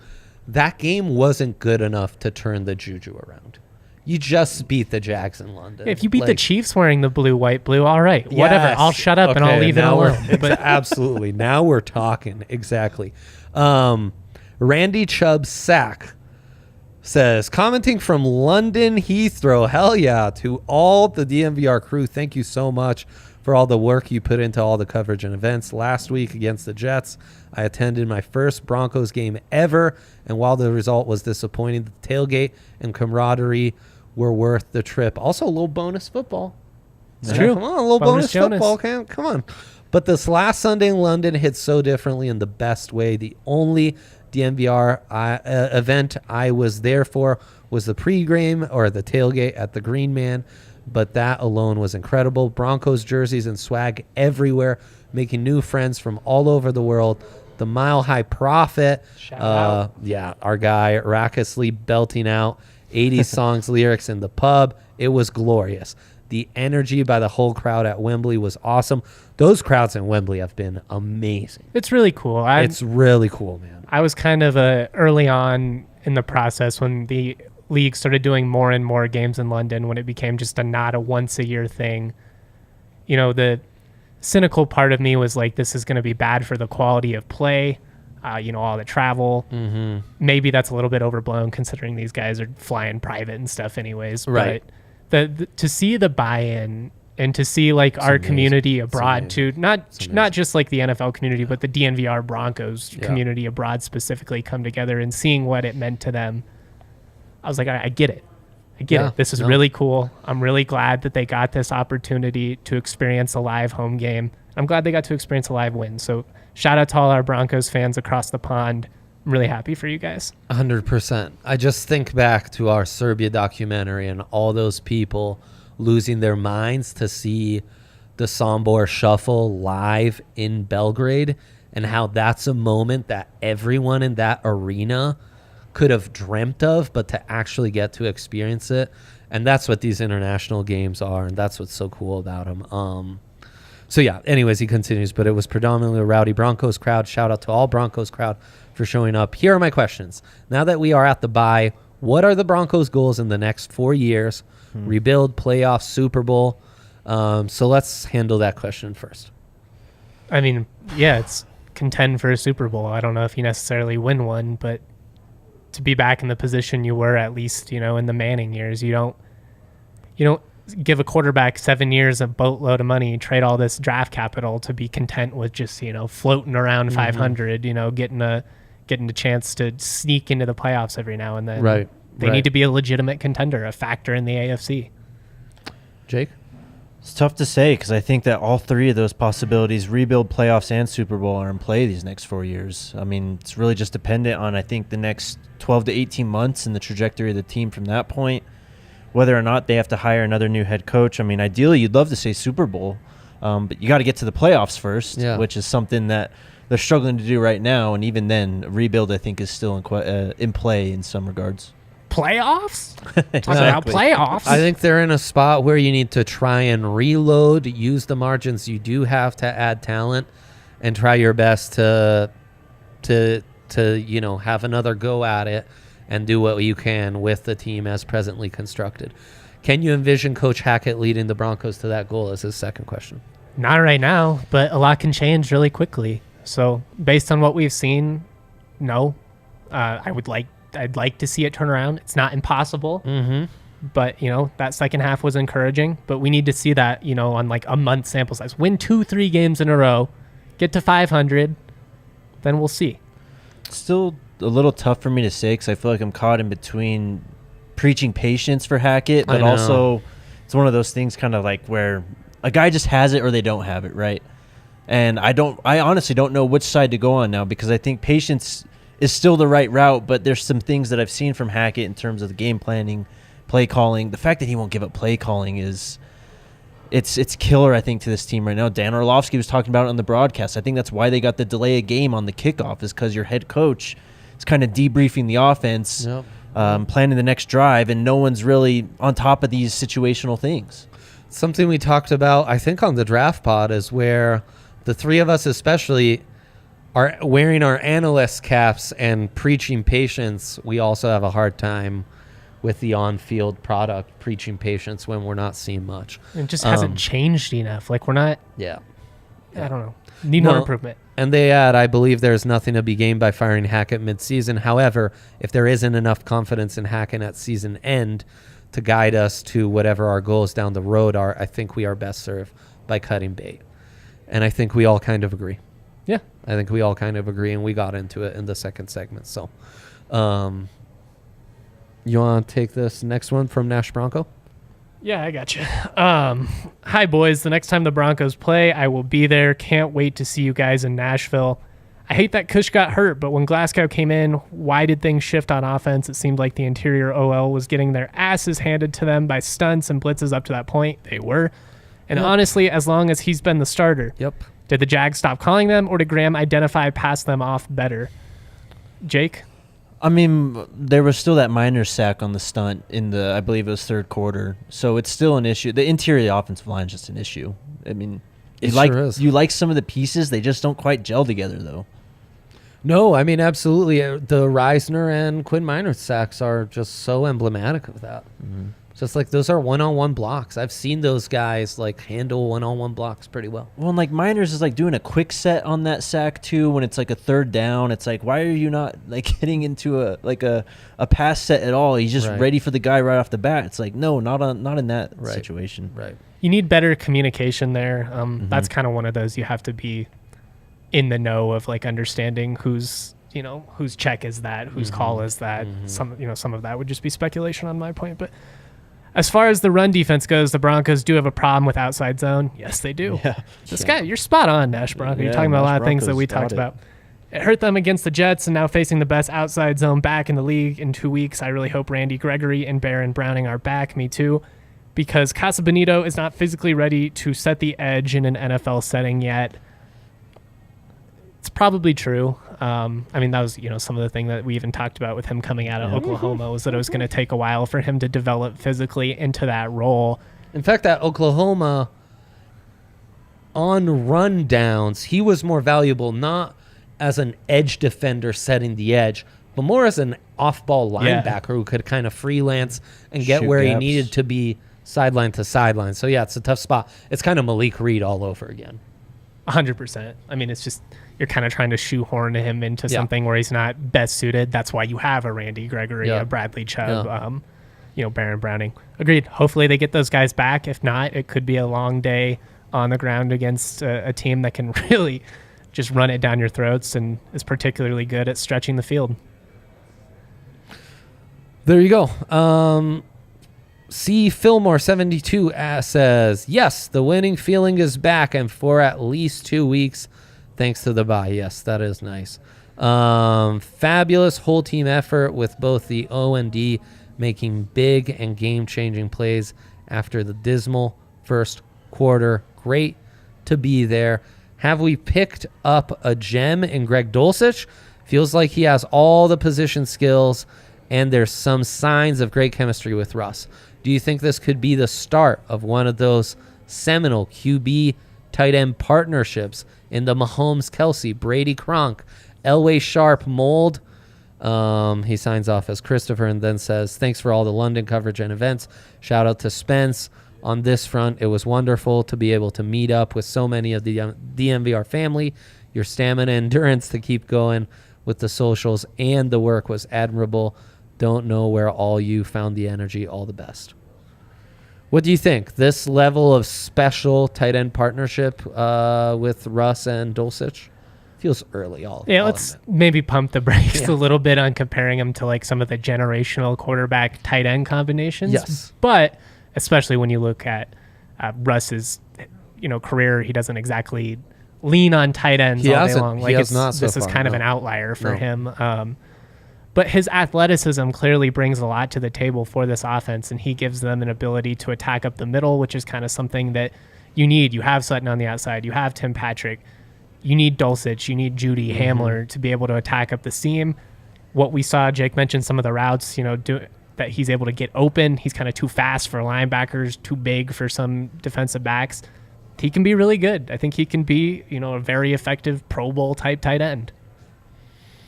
that game wasn't good enough to turn the juju around. You just beat the Jags in London. If you beat the Like, Chiefs wearing the blue, white, blue, all right. Whatever. yes. I'll shut up and I'll Okay, leave it now alone. But absolutely. Now we're talking. Exactly. Randy Chubb Sack says, commenting from London Heathrow, hell yeah, to all the DMVR crew, thank you so much for all the work you put into all the coverage and events. Last week against the Jets, I attended my first Broncos game ever, and while the result was disappointing, the tailgate and camaraderie were worth the trip. Also, a little bonus football. It's true. Come on, a little Bonus bonus Jonas. football. Come on. But this last Sunday in London hit so differently in the best way. The only DMVR event I was there for was the pregame or the tailgate at the Green Man, but that alone was incredible. Broncos jerseys and swag everywhere, making new friends from all over the world. The Mile High Prophet, Shout out. yeah, our guy raucously belting out 80s songs lyrics in the pub. It was glorious. The energy by the whole crowd at Wembley was awesome. Those crowds in Wembley have been amazing. It's really cool. It's really cool, man. I was kind of early on in the process when the league started doing more and more games in London, when it became just not a once a year thing. You know, the cynical part of me was like, this is going to be bad for the quality of play. You know, all the travel. Mm-hmm. Maybe that's a little bit overblown considering these guys are flying private and stuff anyways. Right. But the to see the buy-in and to see like our amazing. community abroad too, not amazing. just like the NFL community, but the DNVR Broncos community abroad specifically come together and seeing what it meant to them. I was like, I get it. I get Yeah, it. This is really cool. I'm really glad that they got this opportunity to experience a live home game. I'm glad they got to experience a live win. So shout out to all our Broncos fans across the pond. I'm really happy for you guys. 100%. I just think back to our Serbia documentary and all those people losing their minds to see the Sombor Shuffle live in Belgrade, and how that's a moment that everyone in that arena could have dreamt of, but to actually get to experience it. And that's what these international games are, and that's what's so cool about them. So yeah, anyways, he continues, but it was predominantly a rowdy Broncos crowd. Shout out to all Broncos crowd for showing up. Here are my questions. Now that we are at the bye, what are the Broncos' goals in the next 4 years? Rebuild, playoffs, Super Bowl. So let's handle that question first. I mean, yeah, it's contend for a Super Bowl. I don't know if you necessarily win one, but to be back in the position you were at least, you know, in the Manning years, you don't give a quarterback 7 years, a boatload of money, trade all this draft capital to be content with just, you know, floating around 500, you know, getting a getting a chance to sneak into the playoffs every now and then. Right. They need to be a legitimate contender, a factor in the AFC. Jake? It's tough to say because I think that all three of those possibilities, rebuild, playoffs, and Super Bowl, are in play these next 4 years. I mean, it's really just dependent on, I think, the next 12 to 18 months and the trajectory of the team from that point, whether or not they have to hire another new head coach. I mean, ideally, you'd love to say Super Bowl, but you got to get to the playoffs first, which is something that they're struggling to do right now. And even then, a rebuild, I think, is still in play in some regards. Playoffs? Talking about playoffs. I think they're in a spot where you need to try and reload, use the margins you do have to add talent, and try your best to have another go at it and do what you can with the team as presently constructed. Can you envision Coach Hackett leading the Broncos to that goal? Is his second question. Not right now, but a lot can change really quickly. So based on what we've seen, no. I'd like to see it turn around. It's not impossible, but that second half was encouraging. But we need to see that on like a month sample size. Win 2-3 games in a row, get to 500, then we'll see. It's still a little tough for me to say because I feel like I'm caught in between preaching patience for Hackett, but also it's one of those things kind of like where a guy just has it or they don't have it, right? And I honestly don't know which side to go on now because I think patience is still the right route, but there's some things that I've seen from Hackett in terms of the game planning, play calling. The fact that he won't give up play calling it's killer, I think, to this team right now. Dan Orlovsky was talking about it on the broadcast. I think that's why they got the delay of game on the kickoff is because your head coach is kind of debriefing the offense, planning the next drive, and no one's really on top of these situational things. Something we talked about, I think, on the draft pod is where the three of us especially are wearing our analyst caps and preaching patience. We also have a hard time with the on-field product preaching patience when we're not seeing much. It just hasn't changed enough. Like we're not. Yeah. I don't know. Need more improvement. And they add, I believe there's nothing to be gained by firing Hackett mid-season. However, if there isn't enough confidence in Hackett at season end to guide us to whatever our goals down the road are, I think we are best served by cutting bait. And I think we all kind of agree. Yeah. I think we all kind of agree, and we got into it in the second segment. So, you want to take this next one from Nash Bronco? Yeah, I got you. Hi, boys. The next time the Broncos play, I will be there. Can't wait to see you guys in Nashville. I hate that Kush got hurt, but when Glasgow came in, why did things shift on offense? It seemed like the interior OL was getting their asses handed to them by stunts and blitzes up to that point. They were. And honestly, as long as he's been the starter. Yep. Did the Jags stop calling them, or did Graham pass them off better? Jake? I mean, there was still that minor sack on the stunt in the, I believe it was third quarter. So it's still an issue. The interior of the offensive line is just an issue. I mean, you like some of the pieces, they just don't quite gel together, though. No, I mean, absolutely. The Reisner and Quinn Minor sacks are just so emblematic of that. Mm-hmm. Just like those are one-on-one blocks. I've seen those guys like handle one-on-one blocks pretty well. Well, and like Miners is like doing a quick set on that sack too. When it's like a third down, it's like, why are you not like getting into a pass set at all? He's just ready for the guy right off the bat. It's like, no, not in that situation. Right. You need better communication there. That's kind of one of those you have to be in the know of, like understanding whose check is that, whose call is that. Some of that would just be speculation on my point, but. As far as the run defense goes, the Broncos do have a problem with outside zone. Yes, they do. Yeah. Guy, you're spot on, Nash Bronco. You're talking about a lot of things that we talked about. It hurt them against the Jets, and now facing the best outside zone back in the league in 2 weeks. I really hope Randy Gregory and Baron Browning are back. Me too. Because Casa Bonito is not physically ready to set the edge in an NFL setting yet. It's probably true. I mean, that was, some of the thing that we even talked about with him coming out of Oklahoma was that it was going to take a while for him to develop physically into that role. In fact, that Oklahoma on run downs, he was more valuable not as an edge defender setting the edge, but more as an off-ball linebacker who could kind of freelance and get where he needed to be sideline to sideline. So, yeah, it's a tough spot. It's kind of Malik Reed all over again. 100%. I mean, it's just you're kind of trying to shoehorn him into something where he's not best suited. That's why you have a Randy Gregory, a Bradley Chubb, Baron Browning. Agreed. Hopefully they get those guys back. If not, it could be a long day on the ground against a team that can really just run it down your throats and is particularly good at stretching the field. There you go. C. Fillmore 72 says, yes, the winning feeling is back and for at least 2 weeks thanks to the bye. Yes, that is nice. Fabulous whole team effort with both the O&D making big and game-changing plays after the dismal first quarter. Great to be there. Have we picked up a gem in Greg Dulcich? Feels like he has all the position skills and there's some signs of great chemistry with Russ. Do you think this could be the start of one of those seminal QB tight end partnerships in the Mahomes-Kelsey, Brady-Kronk, Elway Sharp mold? He signs off as Christopher and then says, thanks for all the London coverage and events. Shout out to Spence. On this front, it was wonderful to be able to meet up with so many of the DMVR family. Your stamina and endurance to keep going with the socials and the work was admirable. Don't know where all you found the energy. All the best. What do you think? This level of special tight end partnership with Russ and Dulcich feels early. Let's maybe pump the brakes a little bit on comparing him to like some of the generational quarterback tight end combinations. Yes, but especially when you look at Russ's career, he doesn't exactly lean on tight ends all day long. Like this is kind of an outlier for him. But his athleticism clearly brings a lot to the table for this offense, and he gives them an ability to attack up the middle, which is kind of something that you need. You have Sutton on the outside. You have Tim Patrick. You need Dulcich. You need Judy Hamler to be able to attack up the seam. What we saw, Jake mentioned some of the routes, that he's able to get open. He's kind of too fast for linebackers, too big for some defensive backs. He can be really good. I think he can be, a very effective Pro Bowl type tight end.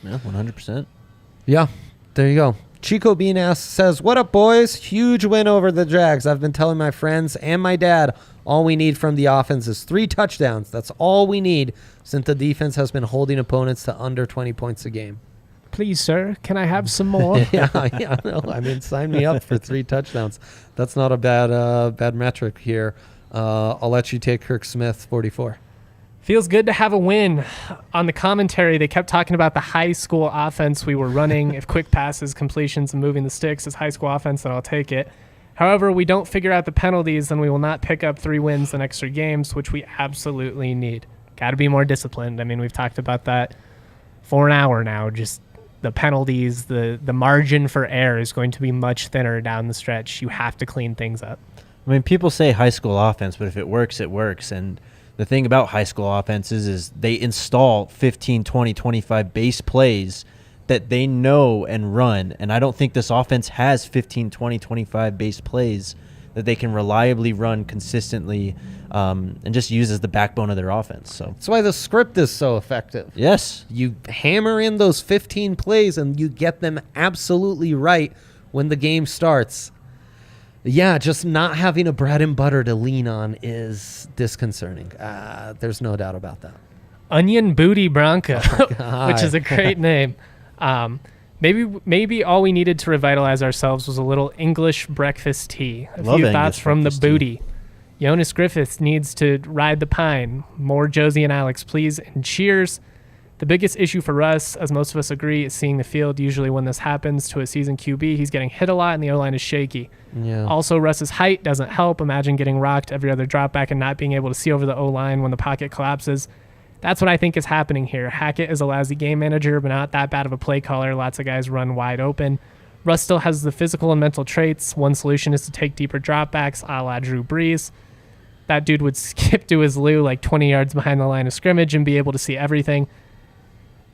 Yeah, 100%. Yeah, there you go. Chico Bean says, what up, boys? Huge win over the Jags. I've been telling my friends and my dad all we need from the offense is 3 touchdowns. That's all we need since the defense has been holding opponents to under 20 points a game. Please, sir, can I have some more? Sign me up for 3 touchdowns. That's not a bad metric here. I'll let you take Kirk Smith, 44. Feels good to have a win. On the commentary, they kept talking about the high school offense we were running. If quick passes, completions, and moving the sticks is high school offense, then I'll take it. However, we don't figure out the penalties, then we will not pick up 3 wins the next 3 games, which we absolutely need. Got to be more disciplined. I mean, we've talked about that for an hour now. Just the penalties, the margin for error is going to be much thinner down the stretch. You have to clean things up. I mean, people say high school offense, but if it works, it works. And the thing about high school offenses is they install 15, 20, 25 base plays that they know and run. And I don't think this offense has 15, 20, 25 base plays that they can reliably run consistently and just use as the backbone of their offense. So that's why the script is so effective. Yes. You hammer in those 15 plays and you get them absolutely right when the game starts. Yeah, just not having a bread and butter to lean on is disconcerting. There's no doubt about that. Onion Booty Bronco, which is a great name. Maybe all we needed to revitalize ourselves was a little English breakfast tea. A few thoughts from the booty. Jonas Griffiths needs to ride the pine. More Josie and Alex, please, and cheers. The biggest issue for Russ, as most of us agree, is seeing the field. Usually when this happens to a seasoned QB, he's getting hit a lot and the O-line is shaky. Yeah. Also, Russ's height doesn't help. Imagine getting rocked every other drop back and not being able to see over the O-line when the pocket collapses. That's what I think is happening here. Hackett is a lousy game manager, but not that bad of a play caller. Lots of guys run wide open. Russ still has the physical and mental traits. One solution is to take deeper dropbacks, a la Drew Brees. That dude would skip to his loo like 20 yards behind the line of scrimmage and be able to see everything.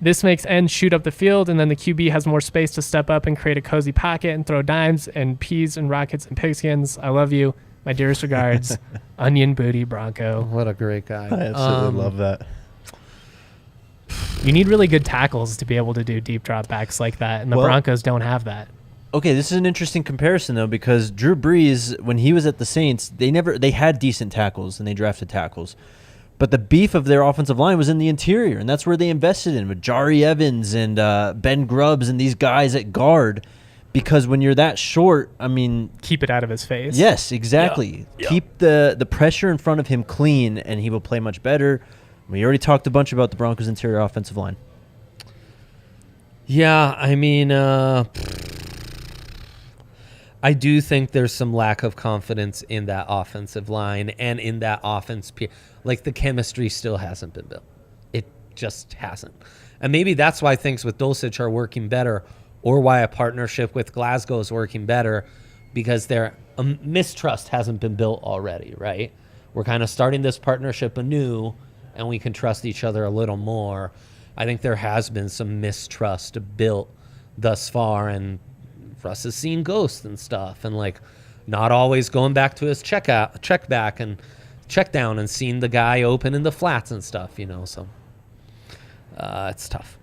This makes ends shoot up the field, and then the QB has more space to step up and create a cozy pocket and throw dimes and peas and rockets and pigskins. I love you. My dearest regards, Onion Booty Bronco. What a great guy. I absolutely love that. You need really good tackles to be able to do deep drop backs like that, and the Broncos don't have that. Okay, this is an interesting comparison, though, because Drew Brees, when he was at the Saints, they had decent tackles, and they drafted tackles. But the beef of their offensive line was in the interior, and that's where they invested in, with Jari Evans and Ben Grubbs and these guys at guard. Because when you're that short, I mean... Keep it out of his face. Yes, exactly. Yeah. Keep the pressure in front of him clean, and he will play much better. We already talked a bunch about the Broncos' interior offensive line. Yeah, I mean, I do think there's some lack of confidence in that offensive line and in that offense. Like, the chemistry still hasn't been built. It just hasn't. And maybe that's why things with Dulcich are working better, or why a partnership with Glasgow is working better, because their mistrust hasn't been built already, right? We're kind of starting this partnership anew, and we can trust each other a little more. I think there has been some mistrust built thus far, and Russ has seen ghosts and stuff, and like not always going back to his check back and check down and seeing the guy open in the flats and stuff, you know. So it's tough.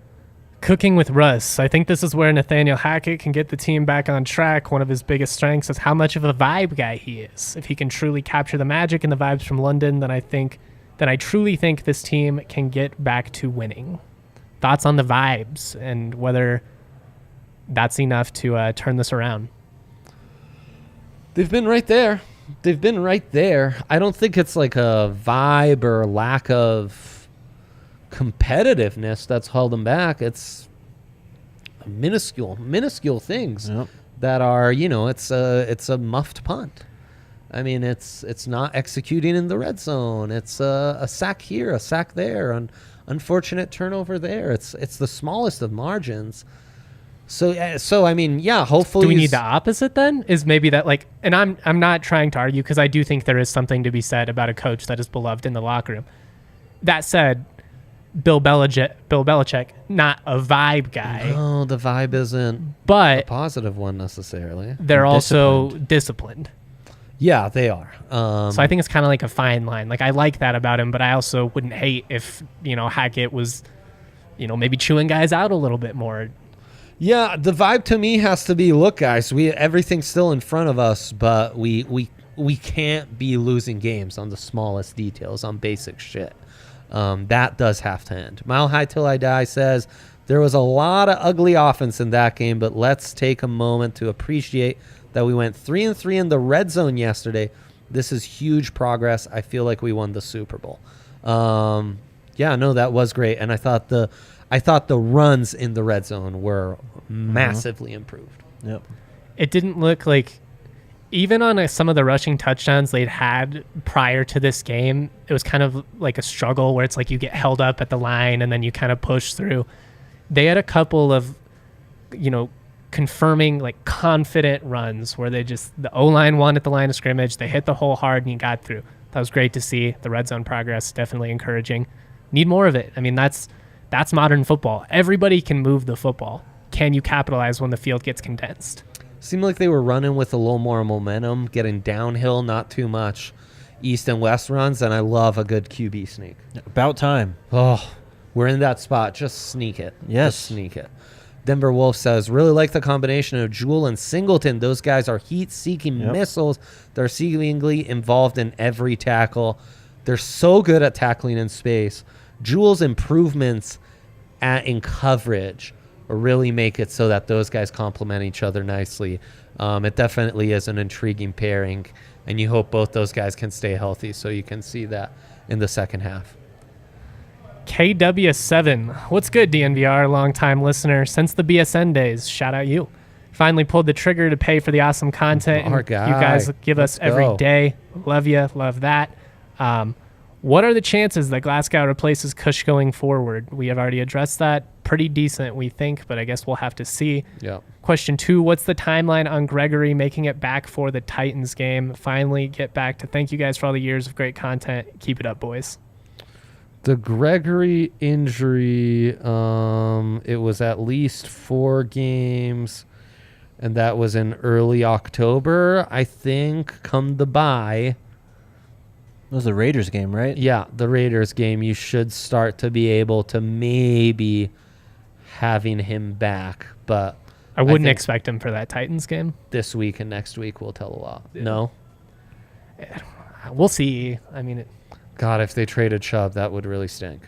Cooking with Russ. I think this is where Nathaniel Hackett can get the team back on track. One of his biggest strengths is how much of a vibe guy he is. If he can truly capture the magic and the vibes from London, then I truly think this team can get back to winning. Thoughts on the vibes and whether that's enough to turn this around? They've been right there. I don't think it's like a vibe or lack of competitiveness that's held them back. It's minuscule things that are, you know, it's a muffed punt. I mean, it's not executing in the red zone. It's a sack here, a sack there, an unfortunate turnover there. It's the smallest of margins. So I mean, yeah, hopefully. Do we need the opposite then? Is maybe that, like, and I'm not trying to argue, because I do think there is something to be said about a coach that is beloved in the locker room. That said, Bill Belichick, not a vibe guy. No, the vibe isn't but a positive one necessarily. They're also disciplined. Yeah, they are. So I think it's kind of like a fine line. Like, I like that about him, but I also wouldn't hate if, you know, Hackett was, you know, maybe chewing guys out a little bit more. Yeah, the vibe to me has to be, look, guys, everything's still in front of us, but we can't be losing games on the smallest details, on basic shit. That does have to end. Mile High Till I Die says, there was a lot of ugly offense in that game, but let's take a moment to appreciate that we went 3-3 in the red zone yesterday. This is huge progress. I feel like we won the Super Bowl. Yeah, no, that was great. And I thought the runs in the red zone were massively improved. Yep. It didn't look like, even on some of the rushing touchdowns they'd had prior to this game, it was kind of like a struggle where it's like you get held up at the line and then you kind of push through. They had a couple of, you know, confirming, like, confident runs where the O-line won at the line of scrimmage. They hit the hole hard and you got through. That was great to see. The red zone progress, definitely encouraging. Need more of it. I mean, that's modern football. Everybody can move the football. Can you capitalize when the field gets condensed? Seemed like they were running with a little more momentum, getting downhill, not too much east and west runs, and I love a good QB sneak. About time. Oh, we're in that spot. Just sneak it. Yes. Just sneak it. Denver Wolf says, really like the combination of Jewell and Singleton. Those guys are heat-seeking missiles. They're seemingly involved in every tackle. They're so good at tackling in space. Jewell's improvements in coverage really make it so that those guys complement each other nicely. It definitely is an intriguing pairing, and you hope both those guys can stay healthy so you can see that in the second half. KW7. What's good, DNVR? Longtime listener since the BSN days. Shout out you. Finally pulled the trigger to pay for the awesome content Our guy. you guys give us every go. day. Love you. Love that. What are the chances that Glasgow replaces Kush going forward? We have already addressed that. Pretty decent, we think, but I guess we'll have to see. Yeah. Question 2, what's the timeline on Gregory making it back for the Titans game? Finally get back to thank you guys for all the years of great content. Keep it up, boys. The Gregory injury, it was at least 4 games, and that was in early October, I think, come the bye. It was the Raiders game, right? Yeah, the Raiders game. You should start to be able to maybe having him back, but I wouldn't think expect him for that Titans game. this week and next week will tell a lot. No? We'll see. I mean, God, if they traded Chubb, that would really stink.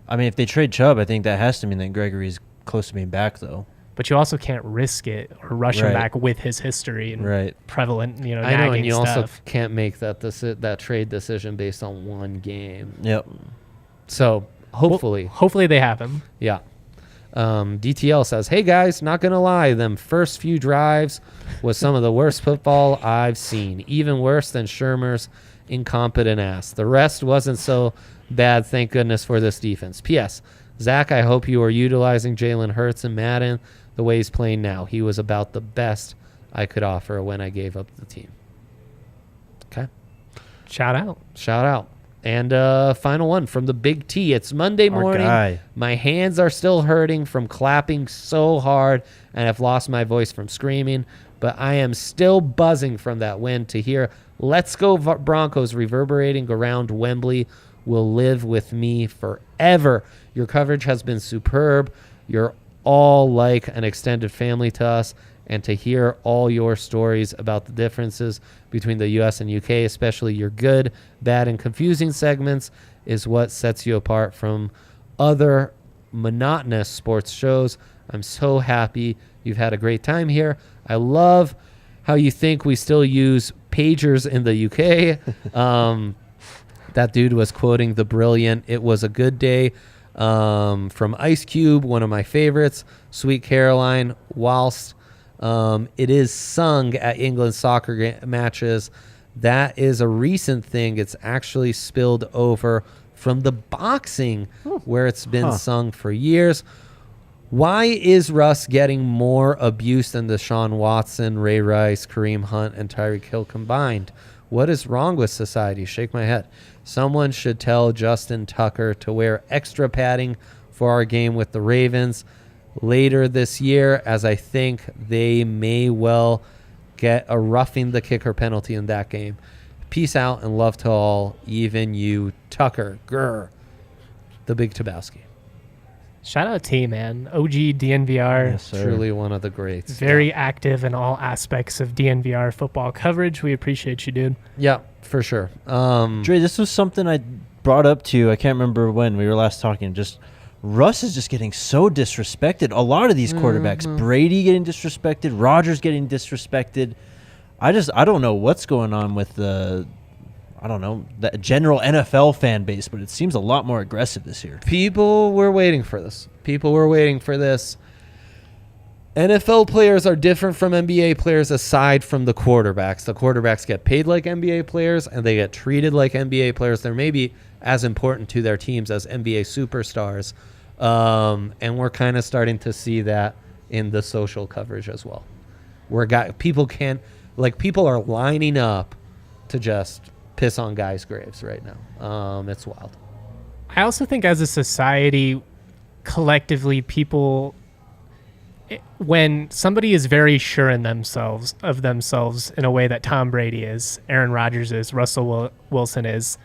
I mean, if they trade Chubb, I think that has to mean that Gregory's close to being back, though. but you also can't risk it or rush him Right. back with his history and prevalent, I know, nagging and you stuff. also can't make that trade decision based on one game. Yep. So hopefully. Hopefully they have him. Yeah. DTL says, hey guys, not gonna lie, them first few drives was some of the worst football I've seen, even worse than Shermer's incompetent ass. The rest wasn't so bad, thank goodness for this defense. P.S. Zach, I hope you are utilizing Jalen Hurts and Madden the way he's playing now. He was about the best I could offer when I gave up the team. Okay. Shout out. And final one from the Big T. It's Monday morning. guy. My hands are still hurting from clapping so hard, and I've lost my voice from screaming. But I am still buzzing from that win. To hear "Let's Go Broncos" reverberating around Wembley will live with me forever. Your coverage has been superb. You're all like an extended family to us. And to hear all your stories about the differences between the U.S. and U.K., especially your good, bad, and confusing segments, is what sets you apart from other monotonous sports shows. I'm so happy you've had a great time here. I love how you think we still use pagers in the U.K. That dude was quoting the brilliant "It Was a Good Day" from Ice Cube, one of my favorites, Sweet Caroline, whilst... it is sung at England soccer matches. That is a recent thing. It's actually spilled over from the boxing where it's been sung for years. Why is Russ getting more abuse than Deshaun Watson, Ray Rice, Kareem Hunt, and Tyreek Hill combined? What is wrong with society? Shake my head. Someone should tell Justin Tucker to wear extra padding for our game with the Ravens later this year, as I think they may well get a roughing the kicker penalty in that game. Peace out and love to all, even you, Tucker. Grr. The Big Tabowski. Shout out T, man. OG DNVR. Yes, sir. Truly one of the greats. Very active in all aspects of DNVR football coverage. We appreciate you, dude. Yeah, for sure. Dre, this was something I brought up to you. I can't remember when we were last talking. Just Russ is just getting so disrespected. A lot of these quarterbacks, Brady getting disrespected, Rodgers getting disrespected. I don't know what's going on with the general NFL fan base, but it seems a lot more aggressive this year. People were waiting for this. NFL players are different from NBA players aside from the quarterbacks. The quarterbacks get paid like NBA players, and they get treated like NBA players. They're maybe as important to their teams as NBA superstars. And we're kind of starting to see that in the social coverage as well. Where people are lining up to just piss on guys' graves right now. It's wild. I also think as a society, collectively, people, when somebody is very sure in themselves in a way that Tom Brady is, Aaron Rodgers is, Russell Wilson is,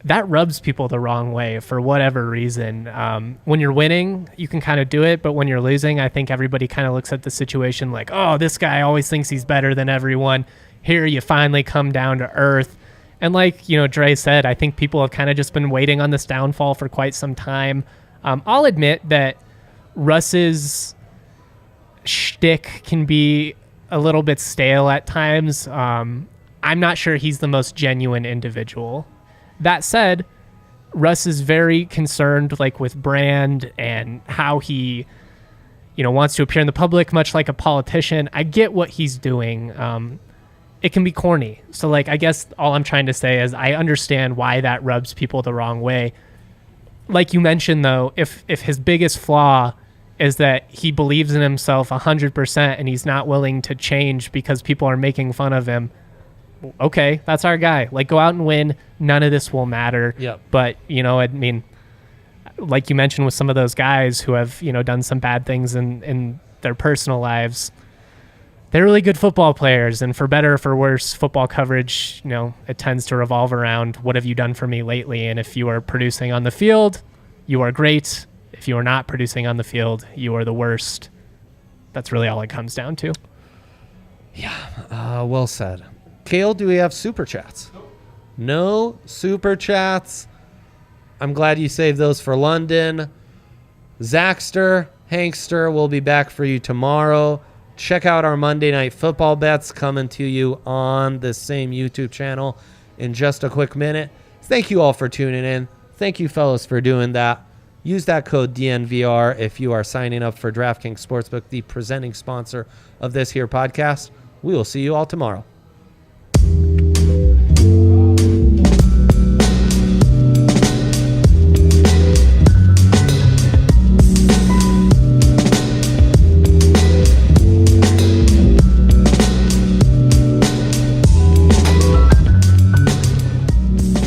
that rubs people the wrong way for whatever reason. When you're winning, you can kind of do it, but when you're losing, I think everybody kind of looks at the situation like, oh, this guy always thinks he's better than everyone. Here you finally come down to earth. And like, Dre said, I think people have kind of just been waiting on this downfall for quite some time. I'll admit that Russ's shtick can be a little bit stale at times. I'm not sure he's the most genuine individual. That said, Russ is very concerned with brand and how he, wants to appear in the public, much like a politician. I get what he's doing. It can be corny. So I guess all I'm trying to say is I understand why that rubs people the wrong way. Like you mentioned, though, if his biggest flaw is that he believes in himself 100% and he's not willing to change because people are making fun of him, okay, that's our guy. Go out and win. None of this will matter. Yep. But, like you mentioned with some of those guys who have, done some bad things in their personal lives, they're really good football players. And for better or for worse, football coverage, it tends to revolve around what have you done for me lately? And if you are producing on the field, you are great. If you are not producing on the field, you are the worst. That's really all it comes down to. Yeah, well said. Kale, do we have super chats? No super chats. I'm glad you saved those for London. Zaxter, Hankster will be back for you tomorrow. Check out our Monday Night Football bets coming to you on the same YouTube channel in just a quick minute. Thank you all for tuning in. thank you, fellas, for doing that. Use that code DNVR if you are signing up for DraftKings Sportsbook, the presenting sponsor of this here podcast. We will see you all tomorrow.